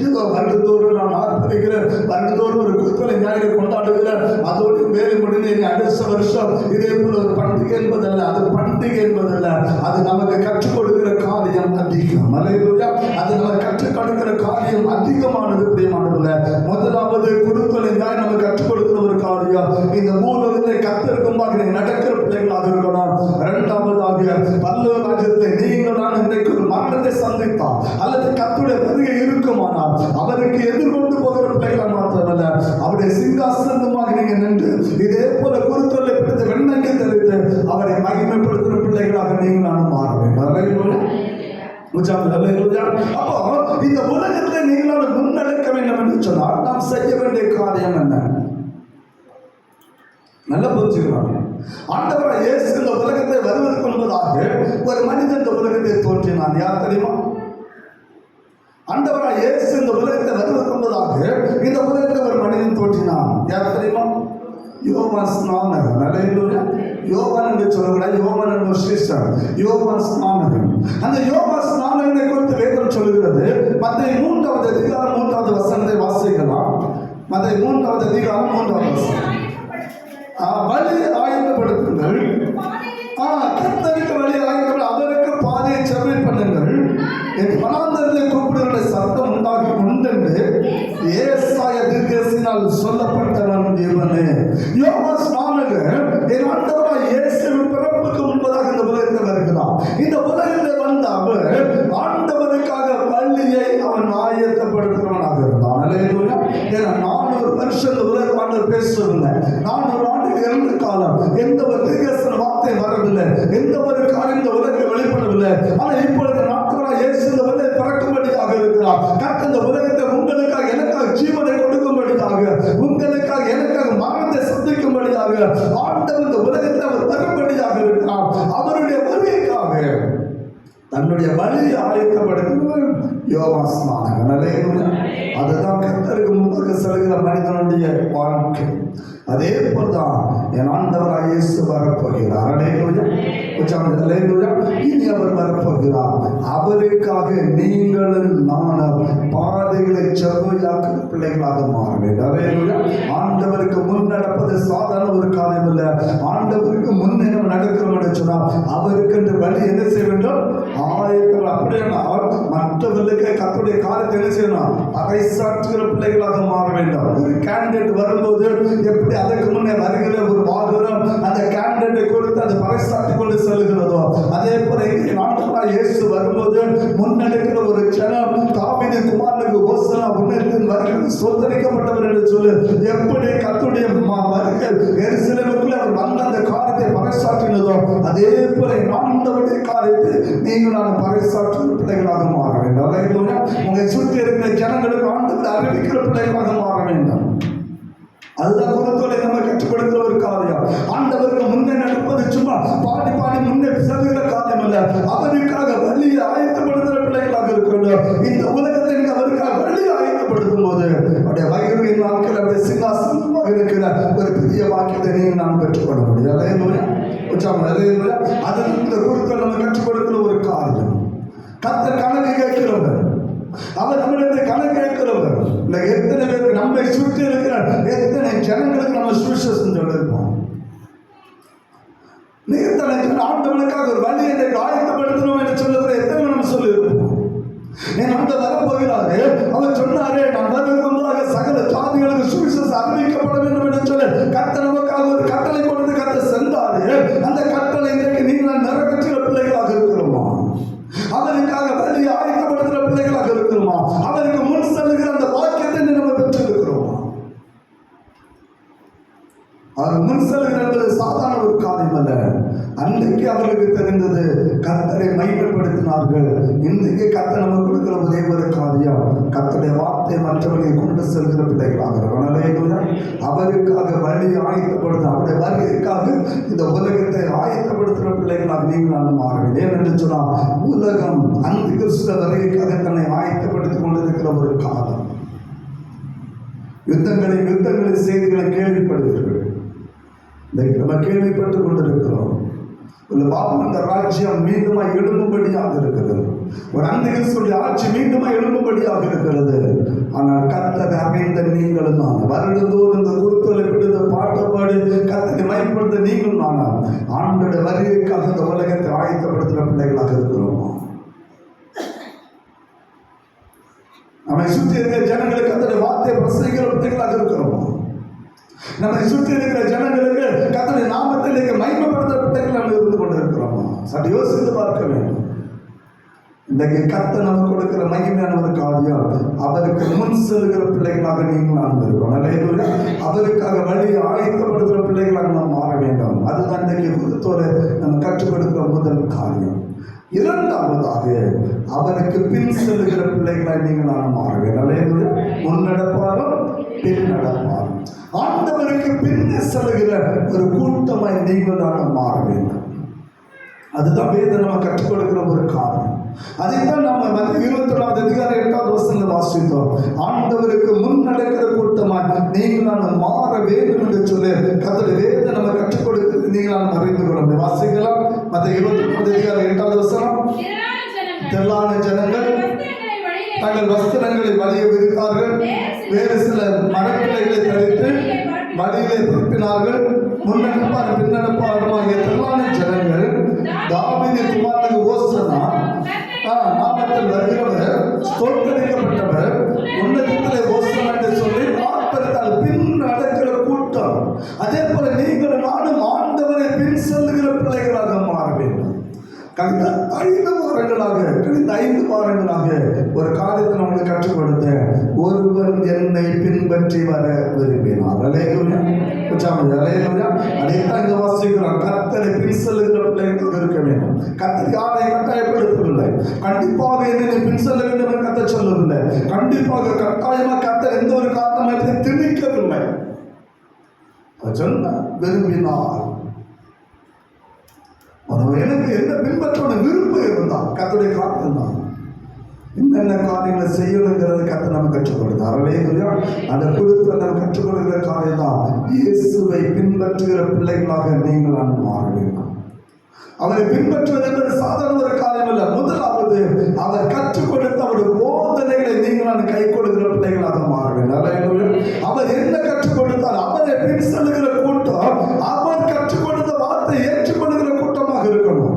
ஏதோ வருடத்தோறும் நான் ஆர்ப்பரிக்கிறேன், வருடத்தோறும் ஒரு குருத்தலை ஞாயிறு கொண்டாடுகிறேன், அதோடு வேலை முடிந்து அடுத்த வருஷம் இதே போல ஒரு பண்டிகை என்பதல்ல. அது பண்டிகை என்பதல்ல, அது நமக்கு கற்றுக் கொடுக்கிற காரியம் அதிகம். அல்லேலூயா. அது நமக்கு கற்றுக் கொடுக்கிற காரியம் அதிகமானது. பிரியமானதுல முதலாவது குருத்தலை ஞாயிறு நமக்கு கற்றுக் கொடுக்கிற ஒரு காரியம், இந்த மூலத்திலே கத்திற்குமாக நடக்கிற பிள்ளைகளாக இருக்கணும். இரண்டாவதாக பல்லவ ராஜ்யத்தை நீங்கள் நான் இன்றைக்கு ஒரு மரணத்தை சந்தித்தால் அல்லது கர்த்தருடைய வருகை இருக்குமானால் அவருக்கு எதிர்கொண்டு போகிற பிள்ளைகளை மாத்திரமல்ல, அவருடைய சிங்காசனமாக நீங்க நின்று இதே போல குருத்தொல்லை பிடித்து வெண்ணங்கை தெரிவித்து அவரை மகிமைப்படுத்துகிற பிள்ளைகளாக நீங்கள் நான் மாற வேண்டும். அப்போ இந்த உலகத்தை நீங்களால் முன்னெடுக்க வேண்டும் என்று சொன்னால் நாம் செய்ய வேண்டிய காரியம் என்ன? நல்ல புரிஞ்சுக்கிறாங்க. ஆண்டவராக இயேசு இந்த உலகத்தை வருவதற்கு முன்பதாக ஒரு மனிதன் இந்த உலகத்தை தோன்றினான். யார் தெரியுமா? ஆண்டவராக இயேசு இந்த உலகத்தை வருவதற்கு முன்பதாக இந்த உலகத்தை ஒரு மனிதன் தோன்றினான். யார் தெரியுமா? யோவான் ஸ்நானகன். அல்லேலூயா. யோவான் என்று சொல்லக்கூடாது, யோவான் என்று சிஸ்டர், யோவான் ஸ்நானகன். அந்த யோவான் ஸ்நானகனை குறித்து வேதம் சொல்லுகிறது. மத்தேயு 3வது அதிகாரம் 3வது வசனத்தை வாசிக்கலாம். மத்தேயு 3வது அதிகாரம் 3வது வசனம். வழியை ஆயத்தப்படுத்துங்கள், கர்த்தருக்கு வழி ஆயத்தப்பட அவருக்கு பாதையை செவ்வாய் பண்ணுங்கள், என் வனாந்தரத்தை கூப்பிடுகிற சத்தம் உண்டாகி உண்டென்று ஏசாயா தீர்க்கதரிசியினால் சொல்லப்பட்டவன் இவனே. யோவான் ஸ்நானகன் என் ஆண்டவராகிய இயேசுவின் பிறப்புக்கு முன்பதாக இந்த உலகத்தை வருகிறான். இந்த உலகத்தை வந்த அவர் ஆண்டவருக்காக வழியை அவன் ஆயத்தப்படுத்துகிறவனாக இருந்தான். அல்லேலூயா. ஏன்னா 400 வருஷம் இந்த உலக ஆண்டவர் பேசவில்லை. 400 ஆண்டுகள் இருந்த காலம் எந்த ஒரு தீர்க்கதரிசன வார்த்தை வரவில்லை, எந்த ஒரு காரியம் இந்த உலகத்தில் வெளிப்படவில்லை. ஆனால் இப்பொழுது ஆண்டவராகிய இயேசு இந்த உலகத்தை பிறக்கும்படியாக இருக்கிறார். கர்த்தர் இந்த உலகத்தை உங்களுக்காக எனக்காக ஜீவனை கொடுக்கும்படியாக, உங்களுக்காக எனக்காக மரணத்தை சந்திக்கும்படியாக ஆண்டவர் இந்த உலகத்தை அவர் தரும்படியாக இருக்கிறார். அவருடைய வருகைக்காக தன்னுடைய வழியை ஆயத்தப்படுத்துகிறவர் யோவான் ஸ்நானகன். அல்லேலூயா. அதுதான் கர்த்தருக்கு முன்பாக செல்கிற மனிதனுடைய வாழ்க்கை. அதே போல்தான் என் ஆண்டவராகிய இயேசு வரப்போகிறார். அல்லேலூயா. அல்லேலூயா. இனி அவர் வரப்போகிறார். அவருக்காக நீங்களும் நானும் பாதைகளை செவ்வாயாக்குற பிள்ளைகளாக மாற வேண்டும். அல்லேலூயா. ஆண்டவருக்கு முன் நடப்பது சாதாரண ஒரு காரியம் இல்லை. ஆண்டவருக்கு முன்னே நம்ம நடக்கிறோம் என்று சொன்னால் அவருக்கு என்று வழி என்ன செய்ய வேண்டும்? ஆயத்தம். அப்படின்னா மற்றவர்களுக்கு கர்த்தருடைய காரியத்தை என்ன செய்யணும்? பறைசாற்றுகிற பிள்ளைகளாக மாற வேண்டும். ஒரு கேண்டிடேட் வரும்போது எப்படி அதற்கு முன்னே வருகிற ஒரு வாகனம் அந்த கேண்டிடேட்டை கொடுத்து அதை பறைசாற்றி கொண்டு செல்கிறதோ, அதே போல ஆண்டவராகிய இயேசு வரும்போது முன்னெடுக்கிற ஒரு ஜனம் தாவீது குமாரனுக்கு ஓசனா உன்னதத்தின் வருகை சோதரிக்கப்பட்டவர் என்று சொல்லு. எப்படி கர்த்தருடைய வருகை எருசலேமுக்குள்ளே அவர் வந்த அந்த காரியத்தை பறைசாற்றினதோ, அதே போல ஆண்டவருடைய காரியத்தை நீங்கள் நான் பறைசாற்றுகிற பிள்ளைகளாக மாற வேண்டும். அல்லேலூயா. உங்களை சுற்றி இருக்கிற ஜனங்களுக்கு ஆண்டவரை அறிவிக்கிற பிள்ளைகளாக மாற வேண்டும். அதுதான் குருத்தோலை நம்ம கற்றுக் கொடுக்கிற ஒரு காரியம். ஆண்டவருக்கு முன்னே நடப்பது சும்மா பாடி பாடி முன்னே செல்கிற காரியம் அல்ல. அவருக்காக வழியை ஆயத்தப்படுத்துகிற பிள்ளைகளாக இருக்கணும். இந்த உலகத்தை அவருக்காக வழியை ஆயத்தப்படுத்தும் போது அவருடைய வயிறு நாட்கள் அவருடைய சிங்காசனமாக இருக்கிற ஒரு பெரிய வாக்கியத்தை நீங்கள் நான் பெற்றுக்கொள்ள முடியும். அல்லேலூயா. அல்லேலூயா. அது இந்த குருத்தோலை நம்ம கற்றுக் கொடுக்கிற ஒரு காரியம். கர்த்தர் கணக்கு கேட்கிறவர், அவர் நம்மளுடைய கணக்கு கேட்கிறவர். இந்த எத்தனை பேருக்கு நம்மை சுற்றி இருக்கிற எத்தனை ஜனங்களுக்கு நம்ம சுவிசேஷம் சொல்லியிருப்போம். எத்தனை ஆண்டவனுக்காக ஒரு வழி என்னை ஆயத்தப்படுத்தணும் என்று சொல்லுகிற எத்தனை நம்ம சொல்லியிருப்போம். என் அந்த வரப்போகிறாரு, அவர் சொன்னாரே நான் வருவதற்காக சகல ஜாதிகளுக்கு சுவிசேஷம் அறிவிக்கப்பட வேண்டும் என்று சொல்லி கர்த்தர் நமக்காக ஒரு கட்டளை கொடுத்து கர்த்தர் சென்றாரு. அந்த கட்டளை இன்றைக்கு நீங்கள் நிறைவேற்றுகிற பிள்ளைகளாக இருக்கிறோமா? அவருக்காக வழியை ஆயத்தப்படுத்துகிற பிள்ளைகளாக இருக்கிறோமா? அவருக்கு முன் செல்லுகிற அந்த வாக்கியத்தை நம்ம பெற்றிருக்கிறோமா? அவர் முன் செல்லுகிற என்பது சாதாரண ஒரு காரியம் அல்ல. அன்றைக்கு அவர்களுக்கு தெரிந்தது கர்த்தரை மையப்படுத்தினார்கள். இன்றைக்கு கர்த்தர் நமக்கு கொடுக்கிற ஒரே ஒரு காரியம் கர்த்தருடைய வார்த்தை மற்றவர்களை கொண்டு செல்கிற பிள்ளைகளாக இருக்கணும். அவருக்காக வழியை ஆயத்தப்படுத்த அவருடைய வருகைக்காக இந்த உலகத்தை ஆயத்தப்படுத்துகிற பிள்ளைகளாக நீங்கள் நான் மாற வேண்டும். ஏனென்று சொன்னால் உலகம் அந்த கிறிஸ்துவ வருகைக்காக தன்னை ஆயத்தப்படுத்திக் கொண்டிருக்கிற ஒரு காலம். யுத்தங்களின் செய்திகளை கேள்விப்படுவீர்கள். நம்ம கேள்விப்பட்டுக் கொண்டிருக்கிறோம். இந்த ராஜ்யம் மீண்டுமாய் எழும்பும்படியாக இருக்கிறது. ஒரு அந்திகிறிஸ்துவின் ஆட்சி மீண்டுமாய் எழும்பும்படியாக இருக்கிறது. ஆனால் கர்த்தரை அறிந்த நீங்களும் நான் வருடந்தோறும் இந்த குருத்தலை பிடித்த பாட்டு பாடி கர்த்தரை மயப்படுத்த நீங்களும் நான் ஆண்டோட வருகைக்காக இந்த உலகத்தை ஆயத்தப்படுத்துகிற பிள்ளைகளாக இருக்கிறோம். நம்மை சுற்றி இருக்கிற ஜனங்களுக்கு கர்த்தருடைய வார்த்தையை பிரசங்கிக்கிற பிள்ளைகளாக இருக்கிறோம். நம்மை சுற்றி இருக்கிற ஜனங்களுக்கு கர்த்தருடைய நாமத்தை மகிமைப்படுத்துகிற பிள்ளைகள் நம்ம இருந்து கொண்டு இருக்கிறோம். சற்று யோசித்து பார்க்க வேண்டும். இன்றைக்கு கர்த்தர் நமக்கு கொடுக்கிற மகிமையான ஒரு காரியம், அவருக்கு முன் செல்கிற பிள்ளைகளாக நீங்கள் நாம் இருக்கோம். அவருக்காக வழியை ஆயத்தப்படுத்துகிற பிள்ளைகளாக நாம் மாற வேண்டும். அதுதான் இன்றைக்கு குருத்தோடு நம்ம கற்றுக் கொடுக்கிற முதல் காரியம். இரண்டாவதாக அவருக்கு பின் செல்லுகிற பிள்ளைகளாய் நீங்கள் நான் மாற வேண்டும். முன்னடப்பாலும் பின் நடப்பாலும் ஆண்டவருக்கு பின்னே செல்லுகிற ஒரு கூட்டமாய் நீங்கள் நான் மாற வேண்டும். அதுதான் வேதம் நம்ம கற்றுக் கொடுக்கிற ஒரு காரியம். அதைத்தான் நம்ம 24வது அதிகாரம் 8வது வசனத்தில் வாசித்தோம். ஆண்டவருக்கு முன் நடக்கிற கூட்டமாய் நீங்கள் நான் மாற வேண்டும் என்று சொல்லி கர்த்தருடைய வேதம் நம்ம கற்றுக் கொடுக்கிறது நீங்கள் நான் அறிந்து கொள்ள முடியும். வாசிக்கலாம். 24வது அதிகாரம் 8வது வசனம். திரளான ஜனங்கள் தங்கள் வஸ்திரங்களை வழியை விரித்தார்கள், வேறு சில மரக்கிளைகளை தரித்து வழியிலே திருப்பினார்கள். முன்னெடுப்பார் பின்னெடுப்பாருமாகிய திரளான ஜனங்கள் தாவீது குமாரனுக்கு ஓசன்னா நாமத்தில் வருகிறவர் தோற்கடிக்கப்பட்டவர் உன்னதத்திலே ஓசன்னா என்று சொல்லி ஆர்ப்பரித்தால் பின் நடக்கிற கூட்டம். அதே போல நீங்கள் நானும் ஆண்டவரை பின் செல்லுகிற பிள்ளைகளாக மாற வேண்டும். கழிந்த 5 வாரங்களாக ஒரு காரியத்தை நம்மளுக்கு கற்றுக் கொடுத்தேன். ஒருவன் என்னை பின்பற்றி வர விரும்பினார். அதைத்தான் இங்க வாசிக்கிறோம். கர்த்தரை பின் செல்லுகிற பிள்ளைகள் இருக்க வேண்டும். கர்த்தர் யாரை கட்டாயப்படுத்தவில்லை. கண்டிப்பாக என்னை பின் செல்ல வேண்டும் என்று கர்த்தர் சொல்லவில்லை. கண்டிப்பாக கட்டாயமாக கர்த்தர் எந்த ஒரு காரணமாக திணிக்கவில்லை. சொன்ன விரும்பினார். எனக்கு என்ன பின்பற்றோட விருப்பம் இருந்தால் கர்த்தருடைய காரணம் தான் என்னென்ன காரியங்களை செய்யணுங்கிறது கர்த்தர் நம்ம கற்றுக் கொடுத்தார். அந்த குறித்து நம்ம கற்றுக் கொடுக்கிற காரியம் தான் இயேசுவை பின்பற்றுகிற பிள்ளைகளாக நீங்கள் நான் மாற வேண்டும். அவரை பின்பற்றுவது என்பது சாதாரண ஒரு காரியம் அல்ல. முதலாவது அவர் கற்றுக் கொடுத்த அவருடைய போதனைகளை நீங்கள் நான் கை கொடுக்கிற பிள்ளைகளாக மாற வேண்டும். அவர் என்ன கற்றுக் கொடுத்தார் அவரை பின் செல்லுகிற கூட்டம் அவர் கற்றுக் கொடுத்த வார்த்தை ஏற்றுக்கொள்ளுகிற கூட்டமாக இருக்கணும்.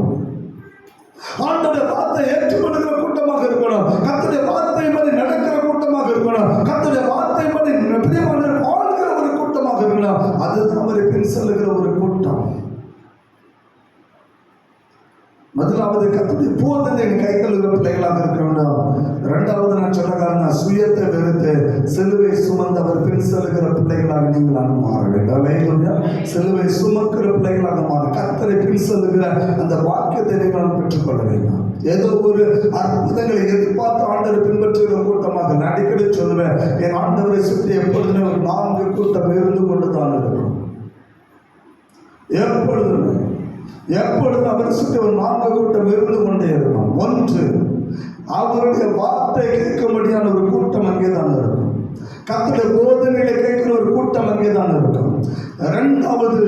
ஆண்டோட வார்த்தை ஏற்றுக்கொள்ளுகிற கூட்டமாக இருக்கணும். கர்த்தருடைய வார்த்தையின்படி நடக்கிற கூட்டமாக இருக்கணும். கர்த்தருடைய வார்த்தையின்படி பிரியமான வாழ்கிற ஒரு கூட்டமாக இருக்கணும். அதுதான் அவரை பின் செல்லுகிற ஒரு கூட்டம். முதலாவது கர்த்தருடைய போதனை கைகளுகிற பிள்ளைகளாக இருக்க வேண்டும். இரண்டாவது நான் சொன்ன காரணம் சுயத்தை வெறுத்து சிலுவை சுமந்து அவர் பின் செல்லுகிற பிள்ளைகளாக நீங்கள் மாற வேண்டும். சிலுவை சுமக்கிற பிள்ளைகளாக மாற கர்த்தரை பின் செல்லுகிற அந்த வாக்கியத்தை நீங்கள் பெற்றுக்கொள்ள வேண்டும். ஏதோ ஒரு அற்புதங்களை எதிர்பார்த்து ஆண்டவரை பின்பற்றுகிற கூட்டமாக நான் அடிக்கடி சொல்லுவேன். என் ஆண்டவரை சுற்றி எப்பொழுதுமே ஒரு 4 கூட்டம் இருந்து கொண்டு தான் இருக்கும். எப்பொழுதும் அவரை சுற்றி ஒரு 4 கூட்டம் இருந்து கொண்டே இருக்கும். ஒன்று, அவருடைய வார்த்தை கேட்கும்படியான ஒரு கூட்டம் அங்கேதான் இருக்கும். கர்த்தருடைய போதனைகளை கேட்கிற ஒரு கூட்டம் அங்கேதான் இருக்கும். இரண்டாவது,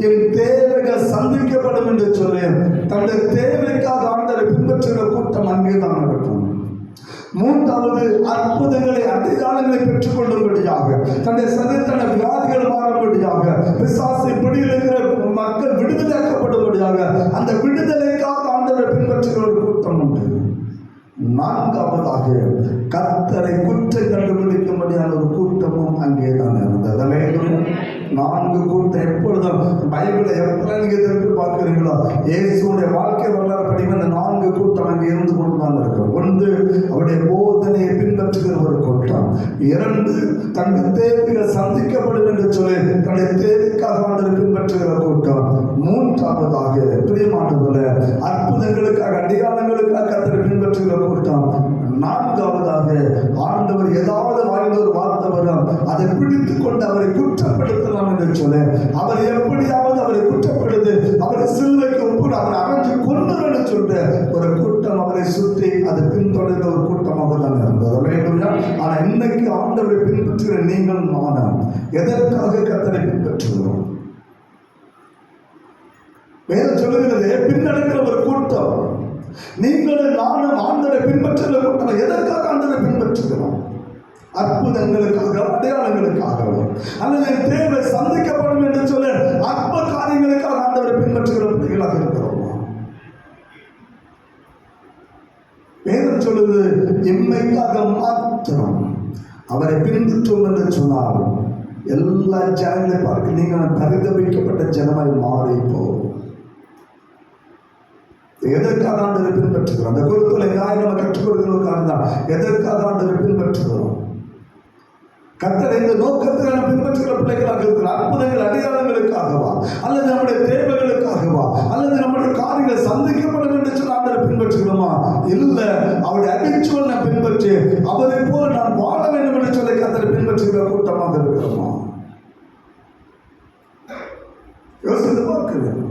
என் தேவைகள் சந்திக்கப்படும் என்று சொல்லி தன்னுடைய தேவைக்காக ஆண்டவரை பின்பற்றுகிற கூட்டம் அங்கேதான் இருக்கும். மூன்றாவது, அற்புதங்களை அடையாளங்களை பெற்றுக் கொள்ளும்படியாக தன்னுடைய சதைத்தன வியாதிகள் மாறும்படியாக பிசாசை பிடியில் இருக்கிற மக்கள் விடுதலையாக்கப்படும்படியாக அந்த விடுதலைக்காக ஆண்டவரை பின்பற்றுகிற ஒரு கூட்டம் உண்டு. நான்காவதாக, கர்த்தரை குற்றம் கண்டுபிடிக்கும்படியான ஒரு கூட்டமும் அங்கேதான் இருந்தது. 4 கூட்டம். எப்பொழுதும் பைபிளை எப்ப நீங்க திருப்பி பார்க்கிறீங்களோ இயேசுடைய வாழ்க்கை வரலாறு படிக்கும் அந்த 4 கூட்டம் அங்கே இருந்து கொண்டு தான் இருக்கும். ஒன்று, அவருடைய போதனையை பின்பற்றுகிற ஒரு கூட்டம். 2, தன்னுடைய தேவைகள் சந்திக்கப்படும் என்று சொல்லி தன்னுடைய தேவைக்காக ஆண்டவரை பின்பற்றுகிற கூட்டம். மூன்றாவதாக, பிரியமானவர்களே, அற்புதங்களுக்காக அடையாளங்களுக்காக கர்த்தரை பின்பற்றுகிற கூட்டம். நான்காவதாக, ஆண்டவர் ஏதாவது வாய்ந்த ஒரு வார்த்தை வரும் அதை பிடித்துக் கொண்டு அவரை குற்றப்படுத்தலாம் என்று சொல்லி அவர் எப்படியாவது அவரை குற்றப்படுது அவரை சிலுவைக்கு ஒப்புடு அவரை அரைஞ்சு கொண்டு சொல்ற ஒரு கூட்டம் அவரை சுற்றி அதை பின்தொடர்ந்த ஒரு கூட்டமாக தான் இருந்தது. ஆனா இன்னைக்கு ஆண்டவரை பின்பற்றுகிற நீங்கள் நானும் எதற்காக கர்த்தரை பின்பற்றுகிறோம்? வேதம் சொல்லுகிறது பின்னடைக்கிற ஒரு கூட்டம். நீங்களும் நானும் ஆண்டவரை பின்பற்றுகிற கூட்டம். எதற்காக ஆண்டவரை பின்பற்றுகிறோம்? அற்புதங்களுக்காக, அடையாளங்களுக்காகவும், அல்லது தேவை சந்திக்கப்படும் என்று சொல்ல அற்ப காரியங்களுக்காக ஆண்டவரை பின்பற்றுகிற பிள்ளைகளாக இருக்கிறோம். வேதம் சொல்லுது எம்மைக்காக மாத்திரம் அவரை பின்பற்றும் என்று சொன்னார். எல்லா ஜனங்களை பார்க்க நீங்கள் பரிதபிக்கப்பட்ட ஜனமாய் மாறி போகும். எதற்காக ஆண்டவரை பின்பற்றுகிறோம்? அந்த குருக்களை நம்ம கற்றுக் கொடுக்கிறதுக்காக தான். எதற்காக ஆண்டவரை பின்பற்றுகிறோம்? கர்த்தரை இந்த நோக்கத்தை பின்பற்றுகிற பிள்ளைகளாக இருக்கிற அற்புதங்கள் அடையாளங்களுக்காகவா, அல்லது நம்முடைய தேவைகளுக்காகவா, அல்லது நம்முடைய காரியங்கள் சந்திக்கப்படும் என்று சொல்லி ஆண்டவரை பின்பற்றுகிறோமா? இல்லை, அவருடைய அடிச்சுவல் நான் பின்பற்றி அவரை போல நான் வாழ வேண்டும் என்று சொல்லி கர்த்தரை பின்பற்றுகிற கூட்டமாக இருக்கிறோமா? யோசித்து பார்க்க வேண்டும்.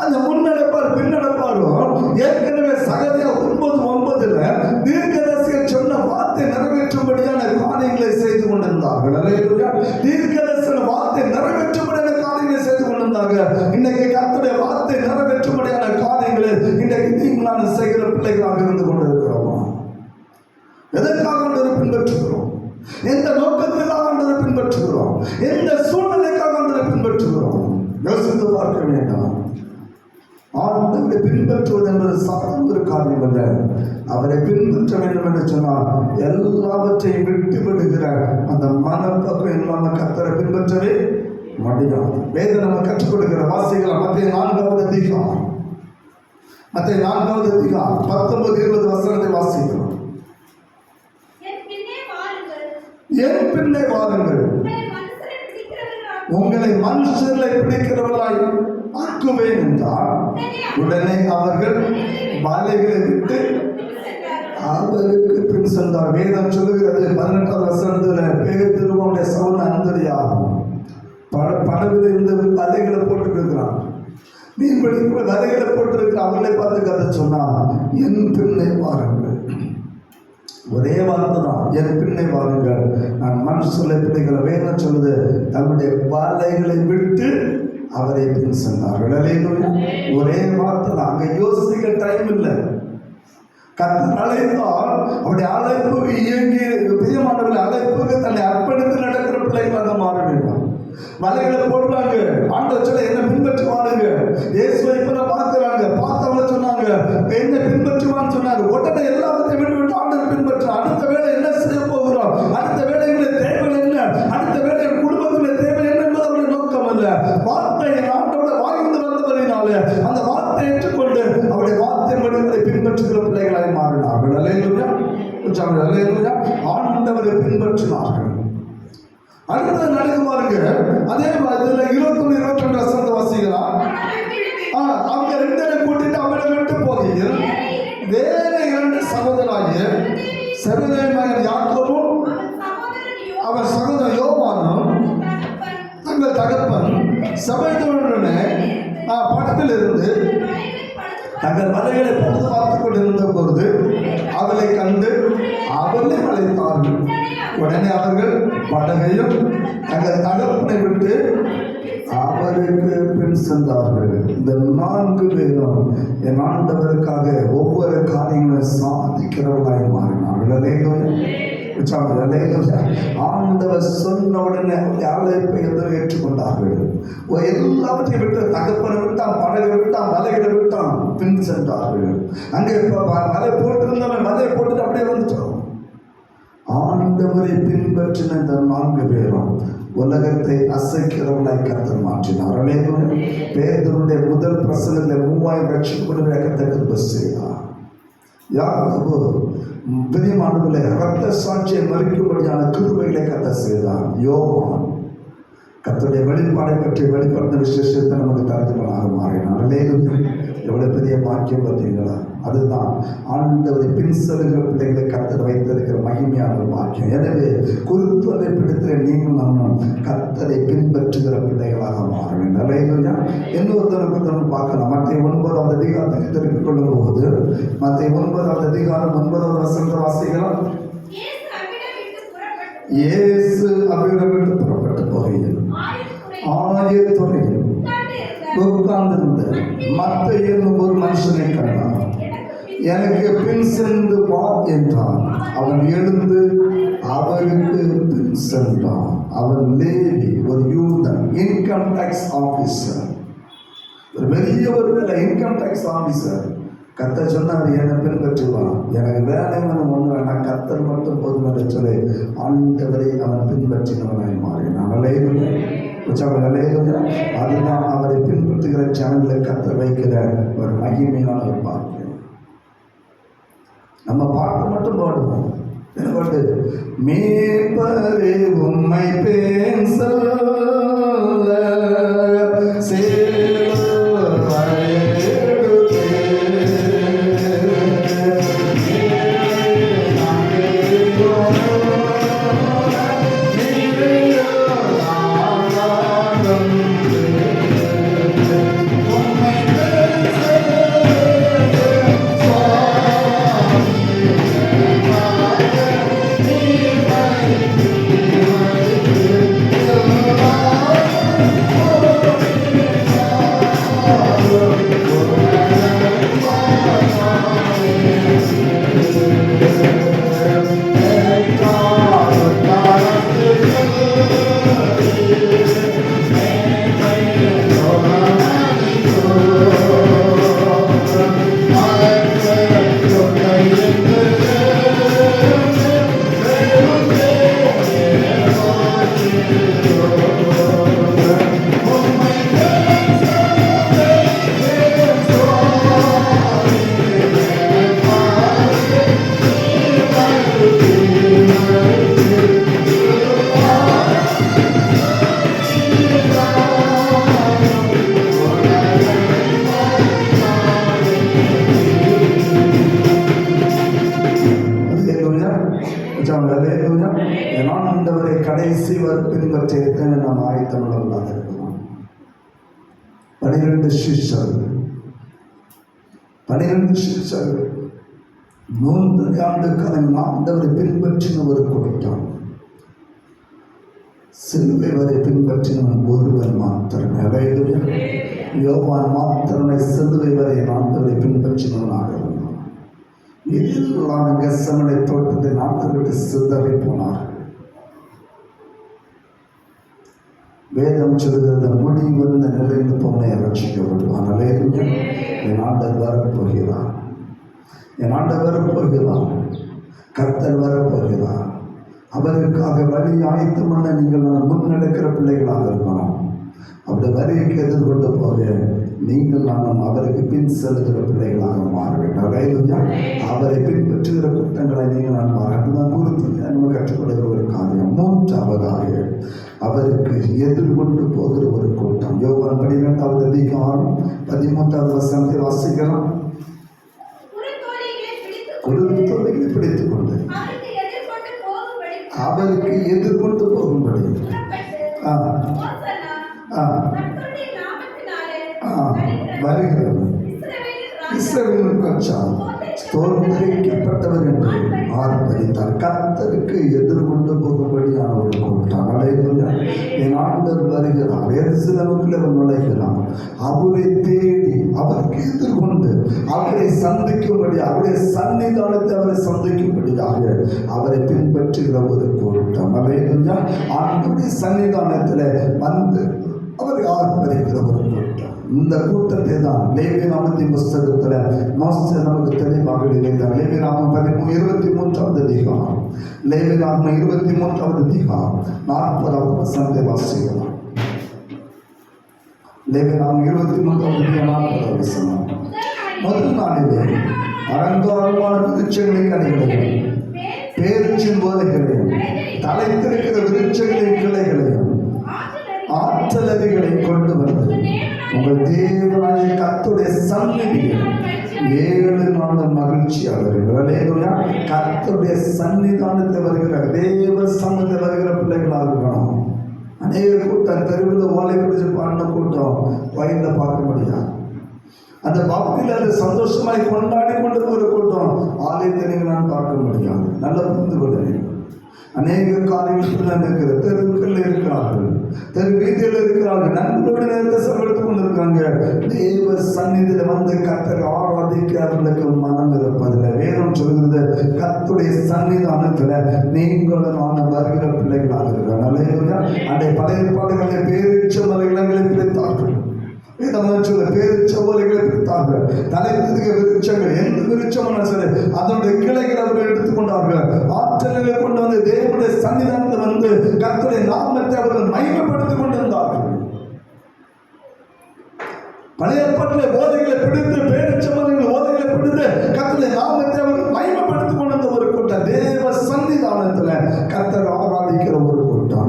அந்த முன்னெடுப்பார் பின்னெடுப்பாரும் ஏற்கனவே சகதியா 9:9 தீர்க்கதரிசிகள் சொன்ன வார்த்தை நிறைவேற்றும்படியான காரியங்களை செய்து கொண்டிருந்தார்கள். தீர்க்கதரிசன வார்த்தை நிறைவேற்றும்படியான காரியங்களை செய்து கொண்டிருந்தார்கள். இன்னைக்கு கர்த்தருடைய வார்த்தை நிறைவேற்றும்படியான காரியங்களை இன்னைக்கு நீங்கள் நான் செய்கிற பிள்ளைகளாக இருந்து கொண்டிருக்கிறோமா? எதற்காக ஆண்டவரை பின்பற்றுகிறோம்? எந்த நோக்கத்திற்காக ஆண்டவரை பின்பற்றுகிறோம்? எந்த சூழ்நிலைக்காக ஆண்டவரை பின்பற்றுகிறோம்? யோசித்து பார்க்க வேண்டும். ஆண்டவரை பின்பற்றுவது என்பது சாதாரண ஒரு காரியம் அல்ல. அவரை பின்பற்ற வேண்டும் என்று சொன்னால் எல்லாவற்றையும் விட்டு விடுகிற அந்த மனப்பக்கம் இல்லாம கர்த்தரை பின்பற்றவே முடியாது. வேதம் நம்ம கற்றுக் கொடுக்கிற வாசிகள் மத்திய 4வது அதிகாரம் 19-20 வசனத்தை வாசிக்கிறோம். என் பின்னே வாருங்கள், உங்களை மனுஷர்களை பிடிக்கிறவர்களாய் ஆக்குவேன் என்றார். உடனே அவர்கள் பாலைகளை விட்டு அவருக்கு பின் சென்றார். வேதம் சொல்லுகிறது 18வது வசனத்துல பேதுருவுடைய சவுண்ட் அந்தரியாகும். படகுல இருந்து வலைகளை போட்டுருக்கிறான். மீன்பிடி வலைகளை போட்டிருக்கிற அவர்களை பார்த்து கதை சொன்னா என் பின்னே வாருங்கள். ஒரே வார்த்தை தான், என் பின்னே வாருங்கள், நான் மனுஷர்களை பிடிக்கிற. வேதம் சொல்லுது தன்னுடைய பாலைகளை விட்டு அவரை பின் சென்றார்கள். ஒரே வார்த்தை தான். அங்க யோசிக்க டைம் இல்லை. கர்த்தர் அழைத்தால் அவருடைய அழைப்பு இயங்கி பிரியமானவர்கள் அழைப்புக்கு தன்னை அர்ப்பணித்து நடக்கிற பிள்ளைகளாக மாற வேண்டும். மலைகளை போடுறாங்க, ஆண்டவர் சொல்ல என்ன பின்பற்றி வாழுங்க. இயேசுவை இப்ப பார்க்கிறாங்க, பார்த்தவங்க சொன்னாங்க என்ன பின்பற்றுவான்னு சொன்னாங்க. உடனே எல்லாத்தையும் விட்டு ஆண்டவர் பின்பற்ற. அடுத்த வேலை என்ன செய்ய போகிறோம், அடுத்த வேலைகளுடைய தேவை என்ன, அடுத்த வேலை குடும்பத்துடைய தேவை என்ன என்பது அவருடைய நோக்கம் அல்ல. வார்த்தை ஆண்டோட வாய்ந்து வந்தவரினாலே அந்த வார்த்தை ஏற்றுக்கொண்டு அவருடைய வார்த்தை மனிதரை பின்பற்றுகிற பிள்ளைகளாய் மாறினார்கள். ஆண்டவரை பின்பற்றினார்கள். அடுத்தது நடக்க பாருங்க. அதே மாதிரி 21-22 வசனத்தை வாசிக்கலாம். அவங்க 2 கூட்டிட்டு அவரை விட்டு போகையில் வேற 2 சகோதரராகிய செபதேயுவின் மகன் யாக்கோபும் அவர் சகோதரன் யோவானும் தங்கள் தகப்பன் செபதேயுவுடனே படத்தில் இருந்து தங்கள் வலைகளை பழுது பார்த்துக் கொண்டிருந்த பொழுது அவளை கண்டு அவளை அழைத்தார்கள். உடனே அவர்கள் படகையும் தங்கள் தகப்பனை விட்டு அவருக்கு பின் சென்றார்கள். இந்த 4 பேரும் என் ஆண்டவருக்காக ஒவ்வொரு காரியங்களும் சாதிக்கிறவர்களாய் மாறினார்கள். ஆண்டவர் சொன்ன உடனே அழைப்பை ஏற்றுக்கொண்டார்கள். எல்லாவற்றையும் விட்டு தகப்பனை விட்டான், படகை விட்டான், வலைகளை விட்டான், பின் சென்றார்கள். அங்கே வலை போட்டிருந்தவன் வலையை போட்டுட்டு அப்படியே வந்துட்டோம். ஆண்டவரை பின்பற்றின இந்த 4 பேரும் உலகத்தை அசைக்கிறவர்களாய் கர்த்தர் மாற்றினார். பேதுருடைய முதல் பிரசங்கத்தில் 3000 ரட்சிக்கப்படுகிற கர்த்தர் செய்தார். யாக்கோபு பிரியமானவர்களே இரத்த சாட்சியை மறுக்கும்படியான கிருபைகளை கர்த்தர் செய்தார். யோவான் கர்த்தருடைய வெளிப்பாடை பற்றி வெளிப்படுத்த விசேஷத்தை நமக்கு தரத்துகளாக மாறினார். எவ்வளவு பெரிய பாக்கியம் பார்த்தீங்களா? அதுதான் ஆண்டவரை பின் செல்கிற பிள்ளைகளை கர்த்தர் வைத்திருக்கிற மகிமையான பாக்கியம். எனவே குருத்துவதை பிடித்த நீங்கள் நம்ம கர்த்தரை பின்பற்றுகிற பிள்ளைகளாக மாற வேண்டும். இன்னொருத்தருக்கு பார்க்கலாம். மத்திய 9வது அதிகாரத்தை தெரிவித்துக் கொள்ளும் போது மத்திய 9வது அதிகாரம் 9வது வசனத்தை வாசிக்கலாம். இயேசு அவ்விடம் விட்டு புறப்பட்டு போகையில் ஆயத்துறையில் உட்கார்ந்திருந்த மத்த என்னும் ஒரு மனுஷனை கண்டான். எனக்கு பின் சென்று வா என்றான். அவன் எழுந்து அவருக்கு பின் சென்றான். அவன் லேவி, ஒரு யூதன், இன்கம் டாக்ஸ் ஆபீசர், ஒரு பெரிய ஒரு இன்கம் டாக்ஸ் ஆபீசர். கர்த்தர் சொன்னார், என்னை பின்பற்றுவான், எனக்கு வேலை ஒன்று வேண்டாம், கர்த்தர் மட்டும் போதும் என்று சொல்லி ஆண்டவரை அவன் பின்பற்றினவனாய் மாறினான். அதுதான் அவரை பின்பற்றுகிற சேனலில் கர்த்தர் வைக்கிற ஒரு மகிமையான ஒரு பாக்கியம். நம்ம பாட்டு மட்டும் பாடுவோம். என்ன பாட்டு? மேய்ப்பரே உம்மை பேன் சொல்ல ஆண்டவரை கடைசி வரை பின்பற்ற நாம் ஆயத்தமுள்ளவர்களாக இருக்கிறோம். 12 சிஷ்யர்கள் 3 ஆண்டு காலம் ஆண்டவரை பின்பற்றின ஒரு கூட்டம். சிலுவை வரை பின்பற்றினவன் ஒருவன் மாத்திரமே. யோவான் மாத்திரமே சிலுவை வரை ஆண்டவரை பின்பற்றினவனாக இருந்தான். இதெல்லாம் கெத்செமனே தோட்டத்தில் ஆண்டவருக்கு சிதறி போனார். வேதம் சொல்லுகிறது, முடிவெந்த நிறைந்து போனை ரட்சிக்கப்படுவான். என் ஆண்டவர் வரப்போகிறார், என் ஆண்டவர் வரப்போகிறார், கர்த்தர் வரப்போகிறார். அவருக்காக வழி ஆயத்தம் பண்ண நீங்கள் முன்னெடுக்கிற பிள்ளைகளாக இருக்கணும். அப்படி வரிக்கு எதிர்கொண்டு போக நீங்கள் நானும் அவருக்கு பின் செலுத்துகிற பிள்ளைகளாக மாற வேண்டும். அவரை பின்பற்றுகிற குற்றங்களை நீங்கள் நான் மாற அதுதான் குறித்து நம்ம கற்றுக்கொள்கிற ஒரு காரியம். 3ஆவதாக அவருக்கு எதிர்கொண்டு போகிற ஒரு கூட்டம். யோவான் 12வது அதிகாரம் 13வது வசனத்தை வாசிக்கலாம். குருத்தோலைகளை பிடித்துக் கொண்டு அவருக்கு எதிர்கொண்டு போகும்படி வருகிறது. தோற்கடிக்கப்பட்டவர் என்று ஆர்ப்பரித்தார். கர்த்தருக்கு எதிர்கொண்டு போகும்படியான ஒரு கூட்டம். என் ஆண்டவர் வருகிறார். எருசலேமுக்குள் அவர் நுழைகிறார். அவரை தேடி அவருக்கு எதிர்கொண்டு அவரை சந்திக்கும்படி, அவருடைய சன்னிதானத்தை அவரை சந்திக்கும்படியாக அவரை பின்பற்றுகிற ஒரு கூட்டம். ஆண்டவருடைய சன்னிதானத்தில் வந்து அவரை ஆர்ப்பரிக்கிற ஒரு கூட்டம். இந்த கூட்டத்தை தான் லேவியராகமத்தின் புஸ்தகத்தில் மோசே நமக்கு தெளிவாக எழுதினார். லேவியராகமம் 23வது அதிகாரம், லேவியராகமம் 23வது அதிகாரம் 40வது வசனத்தை வாசிக்கலாம். லேவியராகமம் 23வது அதிகாரம் 40வது வசனம். முதல் நாளிலே அலங்காரமான விருட்சங்களின் கனிகளையும் பேரிச்சின் போதைகளையும் தலைத்திருக்கிற விருட்சங்களின் கிளைகளையும் ஆற்றலதிகளை கொண்டு வந்து உங்கள் தேவனாய கர்த்தருடைய சந்நிதியில் 7 நாள் மகிழ்ச்சியாக வருகிறா. கர்த்தருடைய சன்னிதானத்தில் வருகிற தேவ சமூகத்தில் வருகிற பிள்ளைகளாக இருக்கணும். அநேக கூட்டம் தெருவில் ஓலை பிடிச்சு பாடின கூட்டம் வயலில் பார்க்க முடியாது. அந்த பக்தியில் அதை சந்தோஷமாய் கொண்டாடி கொண்டு ஒரு கூட்டம் ஆலயத்தை நீங்கள் நான் பார்க்க முடியாது. நல்ல புரிந்து கொள்ளுங்க. அநேக காரியங்கள் இருக்கிற தெருவுகள் இருக்கிறார்கள், தெரு வீதியில் இருக்கிறார்கள், நண்பர்களோடு நேரத்தை செலவழித்துக் கொண்டிருக்காங்க. தேவ சந்நிதியில வந்து கர்த்தரை ஆராதிக்க அவர்களுக்கு மனம் இருப்பதில்லை. வேதம் சொல்கிறது, கர்த்தருடைய சன்னிதானத்துல நீங்களும் வருகிற பிள்ளைகளாக இருக்கிறார். அன்றைய பழைய ஏற்பாடுகளை பேரீச்ச மலைகளை பிரித்தார்கள். பேரிச்சோலைகளை பிரித்தார்கள். தலைத்துதிக விருட்சங்கள், எந்த விருட்சமும் சரி அதனுடைய கிளைகளை அவர்கள் எடுத்துக்கொண்டார்கள். ஆற்றல்களை கொண்டு வந்து தேவனுடைய சன்னிதானத்தில் வந்து கர்த்தருடைய நாமத்தை அவர்கள் மகிமைப்படுத்திக் கொண்டிருந்தார்கள். பழைய ஏற்பாட்டில் போதைகளை பிடித்து, பேரிச்சமலைகள் போதைகளை பிடித்து கர்த்தருடைய நாமத்தை அவர்கள் மகிமைப்படுத்திக் கொண்டிருந்த ஒரு கூட்டம். தேவ சன்னிதானத்தில் கர்த்தர் ஆராதிக்கிற ஒரு கூட்டம்.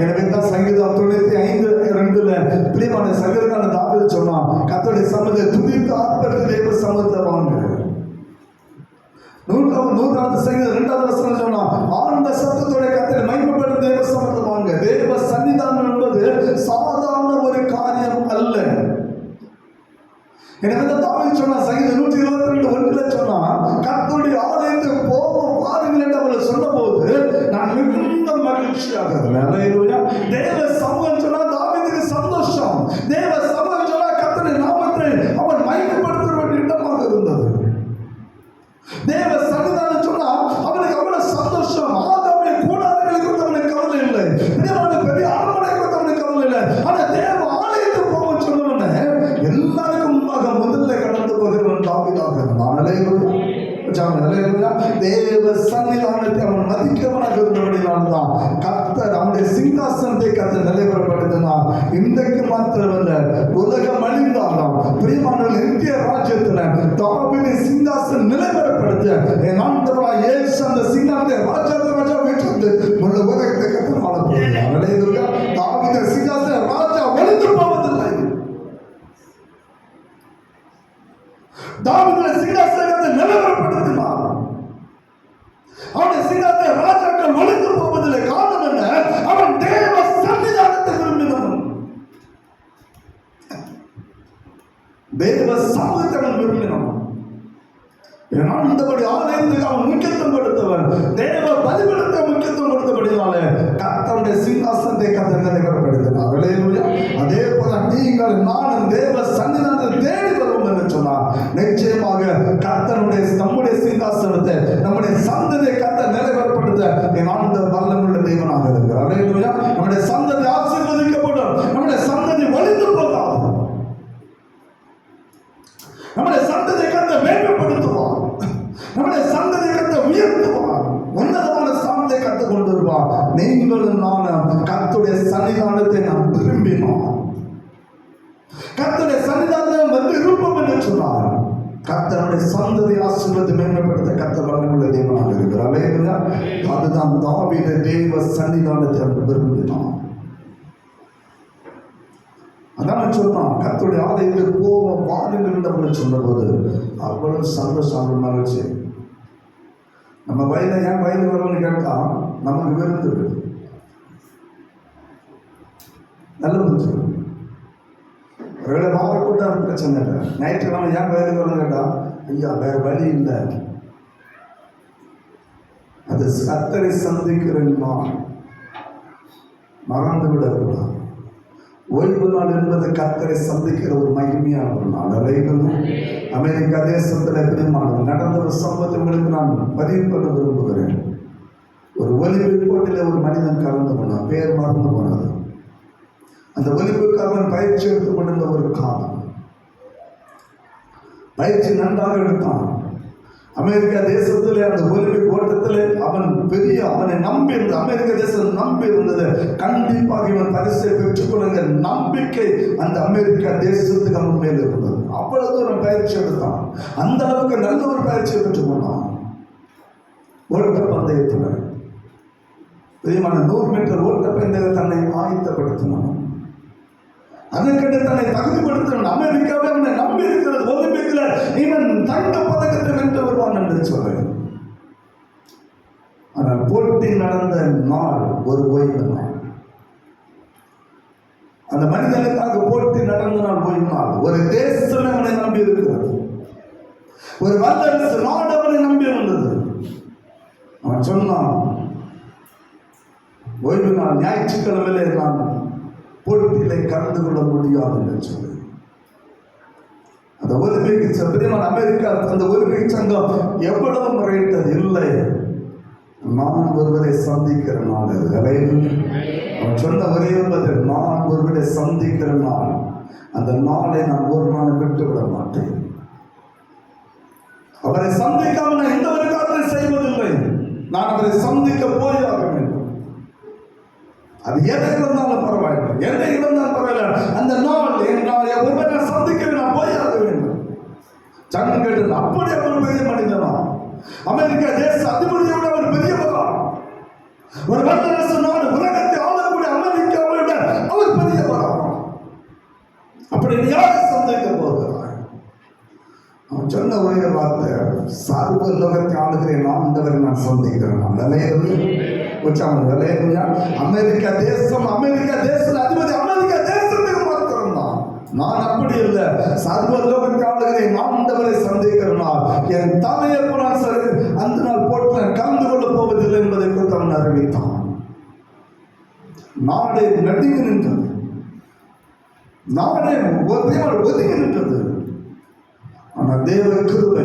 எனவே தான் சங்கீதம் 95:2 பிரியமான சங்கீதக்காரன் தாவீது சொன்னான், கர்த்தருடைய சமூகத்தை துதித்து ஆர்ப்பரித்து தேவ சமூகத்தை வாங்க. 100வது சங்கீதம் 2வது வசனம் சொன்னா, ஆழ்ந்த சத்தத்தோட கர்த்தரை மகிமைப்படுத்தி தேவ சமூகத்தை வாங்க. தேவ சன்னிதானம் என்பது சாதாரண ஒரு காரியம் அல்ல. எனவே தான் தாவீது சொன்னா, சங்கீதம் 122:1 சொன்னா, கர்த்தருடைய ஆலயத்துக்கு போவோம் பாருங்கள் என்று அவர்கள் சொன்ன போது நான் மிகுந்த மகிழ்ச்சியாக இருந்தேன். தேவ சமூகம் சொன்னா தாவீதுக்கு சந்தோஷம். தேவ சமூகம் சொன்னா கர்த்தருடைய நாமத்தை அவன் மகிமைப்படுத்துகிற ஒரு இடமாக இருந்தது. தேவ சன்னிதானம் சொன்னா அவனுக்கு அவ்வளவு சந்தோஷம். ஆதாமுடைய கூடாரங்களை குறித்து அவனுக்கு கவலை இல்லை, பெரிய அரண்மனை குறித்து அவனுக்கு கவலை இல்லை. ஆனா தேவ ஆலயத்துக்கு போக சொன்னவன எல்லாருக்கும் முன்பாக முதல்ல கடந்து போகிறவன் தாவீதாக இருந்தான். தேவ சன்னிதானத்தை அவன் மதிக்கிறவனாக இருந்தபடினால்தான் கர்த்தர் அவனுடைய சிங்காசனத்தை கர்த்தர் நிலைவரப்படுத்தினார். இன்றைக்கு மாத்திரமல்ல, உலகம் அழிந்தாலும் பிரியமானவர்கள் இந்திய ராஜ்யத்துல தாவீதின் சிங்காசனம் நிலைவரப்படுத்த என் ஆண்டவராகிய இயேசு அந்த சிங்காசனத்தை ராஜா வீட்டு உள்ள உலகத்தை கர்த்தர் ஆள போகிறார். தாவீதின் சிங்காசன ராஜா ஒழிந்து போவதில்லை. தாவீதின் சிங்காசனத்தை நிலைவரப்படுத்தினார். அவனுடைய சிங்காசன ராஜாக்கள் ஒழிந்து போவதில்லை. காரணம் என்ன? அவன் தேவ சன்னிதானத்தை விரும்பினவன். தேவ சமூகத்தை அவன் விரும்பினவன். ஆண்டவருடைய ஆலயத்துக்கு அவன் முக்கியத்துவம் கொடுத்தவன். தேவ பலிபீடத்தை முக்கியத்துவம் கொடுத்தபடினாலே கர்த்தருடைய சிங்காசனத்தை கர்த்தர் நிலைவரப்படுத்தினார். அதே போல நீங்கள் நானும் தேவ சன்னிதானத்தை தேடி வருவோம் என்று சொன்னார். நிச்சயமாக கர்த்தருடைய நம்முடைய சிங்காசனத்தை நம்முடைய சந்ததியை கர்த்தர் நிலைவரப்படுத்த என் ஆண்டவர் வல்லமையுள்ள தேவனாக இருக்கிறார். நம்முடைய சந்ததி ஆசீர்வதிக்கப்படும். நம்முடைய சந்ததி ஒழிந்து போகாது. நம்முடைய சந்ததியை கர்த்தர் மேன்மைப்படுத்துவார். நம்முடைய சந்ததியை கர்த்தர் உயர்த்துவார். உன்னதமான ஸ்தானத்தை கற்றுக் கொண்டு வருவார். நீங்களும் நானும் கர்த்தருடைய சன்னிதானத்தை நாம் விரும்பினோம். கர்த்தருடைய சன்னிதானம் வந்து விருப்பம் என்று சொன்னார். கர்த்தருடைய சந்ததி ஆசீர்வாதத்தை மேம்படுத்த கர்த்தர் வல்லமையுள்ள தேவனாக இருக்கிறார். அதுதான் தாவீது தேவ சன்னிதானத்தை விரும்பினான். அதான் சொன்னான், கர்த்தருடைய ஆலயத்துக்கு போவோம் பாருங்கள் சொன்னபோது அவ்வளவு சந்தோஷம், மகிழ்ச்சி. நம்ம வயதில் ஏன் வயது வரணும்னு கேட்டா நமக்கு விருந்து நல்ல புரிஞ்சு. ஒருவேளை மாவட்டம் பிரச்சனை இல்லை. ஞாயிற்றுக்கிழமை ஏன் வயது வரணும்னு கேட்டா, ஐயா வேற வழி இல்லை, அது கர்த்தரை சந்திக்கிற நாள், மறந்து விடக்கூடாது. ஓய்வு நாள் என்பது கர்த்தரை சந்திக்கிற ஒரு மகிமையான ஒரு நாள். அமெரிக்கா தேசத்தில் பிரியமானவர் நடந்த ஒரு சம்பவத்தை உங்களுக்கு நான் பதிவு பண்ண விரும்புகிறேன். ஒரு ஒலிம்பிக் போட்டியில் ஒரு மனிதன் கலந்து போனான், பேர் மறந்து போனது. அந்த ஒலிம்பிக்காரன் பயிற்சி எடுத்துக் கொண்டிருந்த ஒரு காலம், பயிற்சி நன்றாக எடுத்தான். அமெரிக்கா தேசத்தில் அந்த ஒலிம்பிக் ஓட்டத்தில் அவனை நம்பி இருந்தது. அமெரிக்க தேசம் நம்பி இருந்தது, கண்டிப்பாக இவன் பரிசை பெற்றுக்கொள்ளுங்க நம்பிக்கை அந்த அமெரிக்கா தேசத்துக்கு அவன் மேல் இருந்தது. அவ்வளவு தூரம் பயிற்சி எடுத்தான். அந்த அளவுக்கு நல்ல ஒரு பயிற்சியை பெற்றுக்கொண்டான். ஓட்ட பந்தயத்தில் பிரியமான 100 மீட்டர் ஓட்ட பந்தயத்தை தன்னை ஆயத்தப்படுத்தினான். அதற்கென்று தன்னை தகுதிப்படுத்தினான். அமெரிக்காவே அவனை நம்பி இருக்கிறது. ஒலிம்பிக்ல இவன் தங்க பதக்கத்தை வென்று வருவான் என்று சொல்றேன். ஆனால் போட்டி நடந்த நாள் ஒரு ஓய்வு நாள். அந்த மனிதனுக்காக போட்டி நடந்த நாள் ஓய்வு நாள். ஒரு தேசம் அவனை நம்பி இருக்கிறது. ஒரு வல்லரசு நாடு அவனை நம்பி இருந்தது. அவன் சொன்னான், ஓய்வு நாள் ஞாயிற்றுக்கிழமையிலே நான் போட்டியிலே கலந்து கொள்ள முடியாது என்று சொல்லி அந்த ஒலிம்பிக் பிரியமான அமெரிக்கா அந்த ஒலிம்பிக் சங்கம் எவ்வளவு முறையிட்டது இல்லை, நான் ஒருவரை சந்திக்கிற நாள் அது. அவன் சொன்ன ஒரே பதில், நான் ஒருவரை சந்திக்கிற நாள், அந்த நாளை நான் ஒரு நாள் விட்டு விட மாட்டேன். அவரை சந்திக்காமல் நான் எந்த ஒரு காரியத்தை செய்வதில்லை, நான் அவரை சந்திக்க போயாக வேண்டும். அது எதை இருந்தாலும் பரவாயில்லை, எதை இருந்தாலும் பரவாயில்லை, அந்த நாள் ஒருவரை சந்திக்க நான் போயாக வேண்டும். சங்கடன் அப்படி அவர் பெரிய மனிதனா, அமெரிக்கா தேச அதிபதியோட அவர் பெரியவரா, ஒரு வல்லரசு நாடு உலகத்தை ஆளக்கூடிய அமெரிக்காவோட அவர் பெரியவரா. அப்படி யாரை சந்திக்க போகிறார்? அவன் சொன்ன ஒரே வார்த்தை, சர்வ லோகத்தை ஆளுகிறேன் ஆண்டவரை நான் சந்திக்கிறேன். அமெரிக்கா தேசம், அமெரிக்கா தேச அதிபதி அமெரிக்கா தேசத்துக்கு மாத்திரம் தான். நான் அப்படி இல்லை, சர்வ லோகத்தை ஆளுகிறேன் ஆண்டவரை சந்திக்கிறேன். என் தலையை போனால் சரி, அந்த நாள் போட்டு கலந்து கொள்ள போவதில்லை என்பதை குறித்து அவன் அறிவித்தான். நாடே நடுங்கி நின்றது, நாடே ஒதுங்கி நின்றது. ஆனால் தேவ கிருபை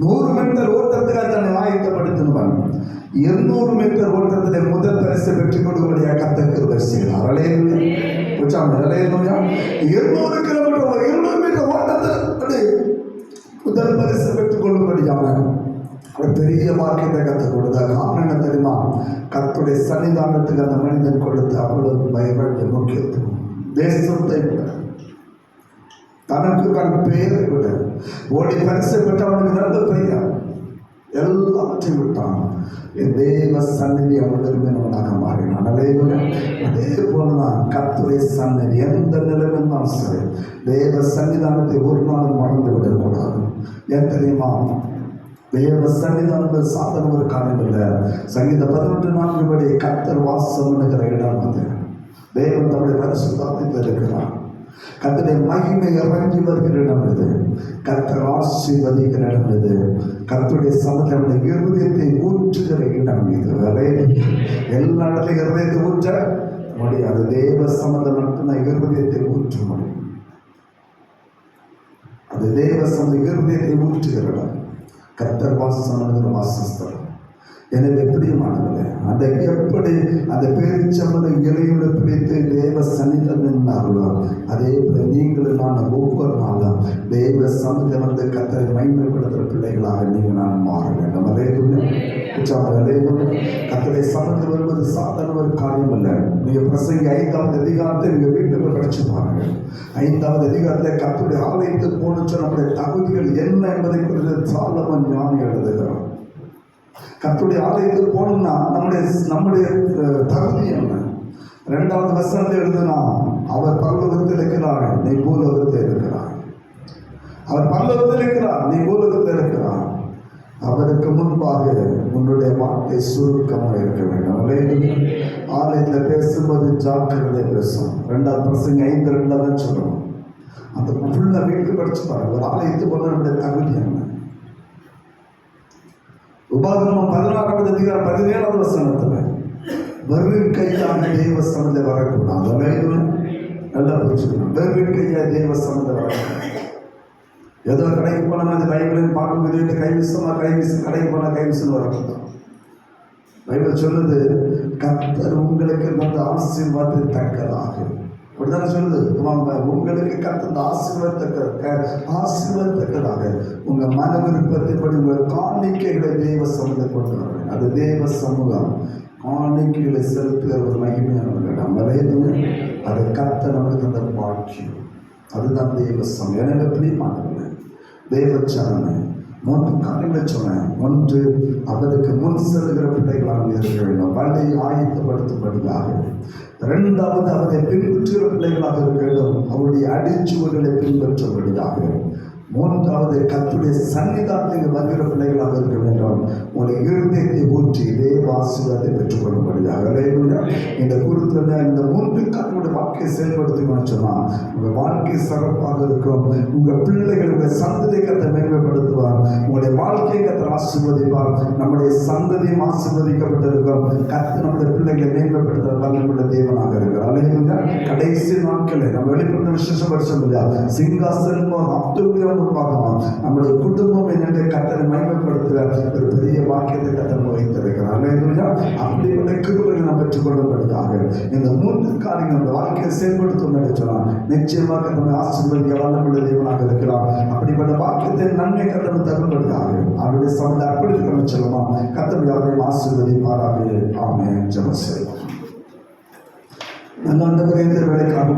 100 மீட்டர் ஓட்டத்துக்காக தன்னை ஆயத்தப்படுத்தினவன் 200 மீட்டர் ஓட்டத்திலே முதல் பரிசை பெற்றுக் கொடுக்கும்படியாக கர்த்தர் கிருபை செய்தார். 200 கிலோமீட்டர் 200 மீட்டர் ஓட்டத்தில் முதல் பரிசை பெற்றுக் கொள்ளும்படியாக அவர் பெரிய வாக்கியத்தை கற்றுக் கொடுத்தார். காரணம் என்ன தெரியுமா? கர்த்தருடைய சன்னிதானத்துக்கு அந்த மனிதன் கொடுத்த அவ்வளவு பயங்கர முக்கியத்துவம். தேசத்தை விட, தனக்கு தன் பெயரை விட, ஓடி பரிசை பெற்ற அவனுக்கு நல்ல பெயர், எல்லாவற்றையும் விட்டான். என் தேவ சந்நிதி அவனுக்கு அவனாக மாறினான். அதே போலதான் கர்த்தருடைய சந்நிதி எந்த நிலைமையும் தான் சரி, தேவ சன்னிதானத்தை ஒரு நாளும் மறந்து விடக்கூடாது. ஏன் தெரியுமா? தேவ சன்னிதானம் சாதனம் ஒரு காரணம் இல்லை. சங்கீதம் 18:4 படி கர்த்தர் வாசம் பண்ணுகிற இடம் அது. தேவன் தம்முடைய பரிசுத்தத்தில் இருக்கிறார். கர்த்தருடைய மகிமை இறங்கி வருகிற இடம் இது. கர்த்தர் ஆசீர்வதிக்கிற இடம் இது. கர்த்தருடைய சமூகத்தை இருதயத்தை ஊற்றுகிற இடம் இது. எல்லா இடத்துலையும் இருதயத்தை ஊற்ற முடியாது. தேவ சம்மந்தம் மட்டும்தான் இருதயத்தை ஊற்ற முடியும். அது தேவ சமூக இருதயத்தை ஊற்றுகிற இடம். கர்த்தர் வாசம் வாசஸ்தலம். எனவே பிரியமானவர்களே, அந்த எப்படி அந்த பேரிச்சம்பளை இலையோடு பிடித்து தேவ சன்னிதியில் நின்றார்களோ, அதே போல நீங்களும் நான் ஒவ்வொரு நாளும் தேவ சமூகம் வந்து கர்த்தரை மகிமைப்படுத்துகிற பிள்ளைகளாக நீங்கள் நான் மாற வேண்டும். கர்த்தரை சமூகம் வருவது சாதாரண ஒரு காரியம் அல்ல. நீங்கள் பிரசங்கி 5வது அதிகாரத்தை நீங்கள் வீட்டுக்கு படிச்சு பாருங்க. 5வது அதிகாரத்தில் கர்த்தருடைய ஆலயத்துக்கு போனுச்சு நம்முடைய தகுதிகள் என்ன என்பதை குறித்து சாலமோன் ஞானி எழுதுகிறோம். கர்த்தருடைய ஆலயத்துக்கு போனோம்னா நம்முடைய தகுதி என்ன? 2வது வசனத்தில் எழுதுனா, அவர் பரலோகத்தில் இருக்கிறார், நீ பூலோகத்தில் இருக்கிறார். அவர் பரலோகத்தில் இருக்கிறார், நீ பூலோகத்தில் இருக்கிறார். அவருக்கு முன்பாக உன்னுடைய வார்த்தை சுருக்கமாக இருக்க வேண்டும். ஆலயத்தில் பேசும்போது ஜாக்கிரதை பேசும். 2வது பிரசங்க 5:2 தான் சொல்லணும். அந்த ஃபுல்லாக வீட்டு படிச்சு பாருங்க. ஒரு ஆலயத்துக்கு போன நம்முடைய தகுதி என்ன? உபாகமம் 16வது அதிகாரம் 17வது வசனத்துல வெறும் கையான தேவ சமூகத்தில் வரக்கூடாது. நல்லா புரிஞ்சுக்கணும். வெறும் கையா தேவ சமூகத்தில் வரக்கூடாது. ஏதோ கடைக்கு போனா அது பைபிள் பார்க்கும்போது கைவிசமா கைவிசு கடைக்கு போனால் கைவிசுன்னு வரக்கூடாது. பைபிள் சொல்லுது, கர்த்தர் உங்களுக்கு வந்து ஆசீர்வாதத்தக்கதாக, அப்படித்தானே சொல்லுது. உங்களுக்கு கர்த்தர் ஆசீர்வாதத்தக்கதாக உங்க மன விருப்பத்தைப்படி உங்கள் காணிக்கைகளை தேவ சமூகத்தை கொண்டு வரேன். அது தேவ சமூகம் காணிக்கைகளை செலுத்துகிற ஒரு மகிமையானவர்கள். அது கர்த்தர் நமக்கு அந்த பாக்கியம். அதுதான் தேவ சமூகம். எனவே பிரியமானவர்களே, தேவச்சாரணை 3 காரியங்களை சொன்னேன். 1, அவருக்கு முன் செல்கிற பிள்ளைகளாக இருக்க வேண்டும், வழியை ஆயத்தப்படுத்தும்படியாக. 2வது, அவரை பின்பற்றுகிற பிள்ளைகளாக இருக்க வேண்டும், அவருடைய அடிச்சுவர்களை பின்பற்றும்படியாக. 3வது, கர்த்தருடைய சன்னிதானத்தில் வருகிற பிள்ளைகளாக இருக்க வேண்டும், உங்களுடைய இருதயத்தை ஊற்றி தேவ ஆசீர்வாதத்தை பெற்றுக்கொள்ளும்படியாக. இந்த குறிப்பிட்ட இந்த 3 காரியங்களுடைய வாழ்க்கையை செயல்படுத்திக்கணும்னு சொன்னால் உங்கள் வாழ்க்கை சிறப்பாக இருக்கும். உங்கள் பிள்ளைகள், உங்கள் சந்ததியை கர்த்தர் மேன்மைப்படுத்துவார். உங்களுடைய வாழ்க்கையை கர்த்தர் கர்த்தர் ஆசீர்வதிப்பார். நம்முடைய சந்ததியும் ஆசீர்வதிக்கப்பட்டிருக்கிறோம். கர்த்தர் நம்முடைய பிள்ளைகளை மேம்படுத்த வல்லமையுள்ள தேவனாக இருக்கிறார். அல்லேலூயா. கடைசி நாட்களில் நம்ம வெளிப்பட்ட விசேஷம் வருஷம் இல்லையா, சிங்காசனம் அத்துவியம் உருவாகணும். நம்முடைய குடும்பம் என்னென்ன கர்த்தரை மகிமைப்படுத்துகிற ஒரு பெரிய வாக்கியத்தை கர்த்தர் வைத்திருக்கிறார். அல்லேலூயா. அப்படிப்பட்ட கிருபையை நாம் பெற்றுக்கொள்ளும்படியாக இந்த 3 காரியங்கள் நம்ம வாழ்க்கையை செயல்படுத்தும் என்று சொன்னால் நிச்சயமாக நம்ம ஆசீர்வதிக்க வல்லமையுள்ள தேவனாக இருக்கிறார். அப்படிப்பட்ட வாக்கியத்தை நன்மை கர்த்தர் தரும்படியாக அவருடைய சமத்தை அர்ப்பணித்து சொல்லலாம். கர்த்தர் யாரையும் ஆசீர்வதிப்பாராக. ஆமென். ஜெபம் செய்வோம். நல்ல ஆண்டவரே, இந்த வேளைக்காக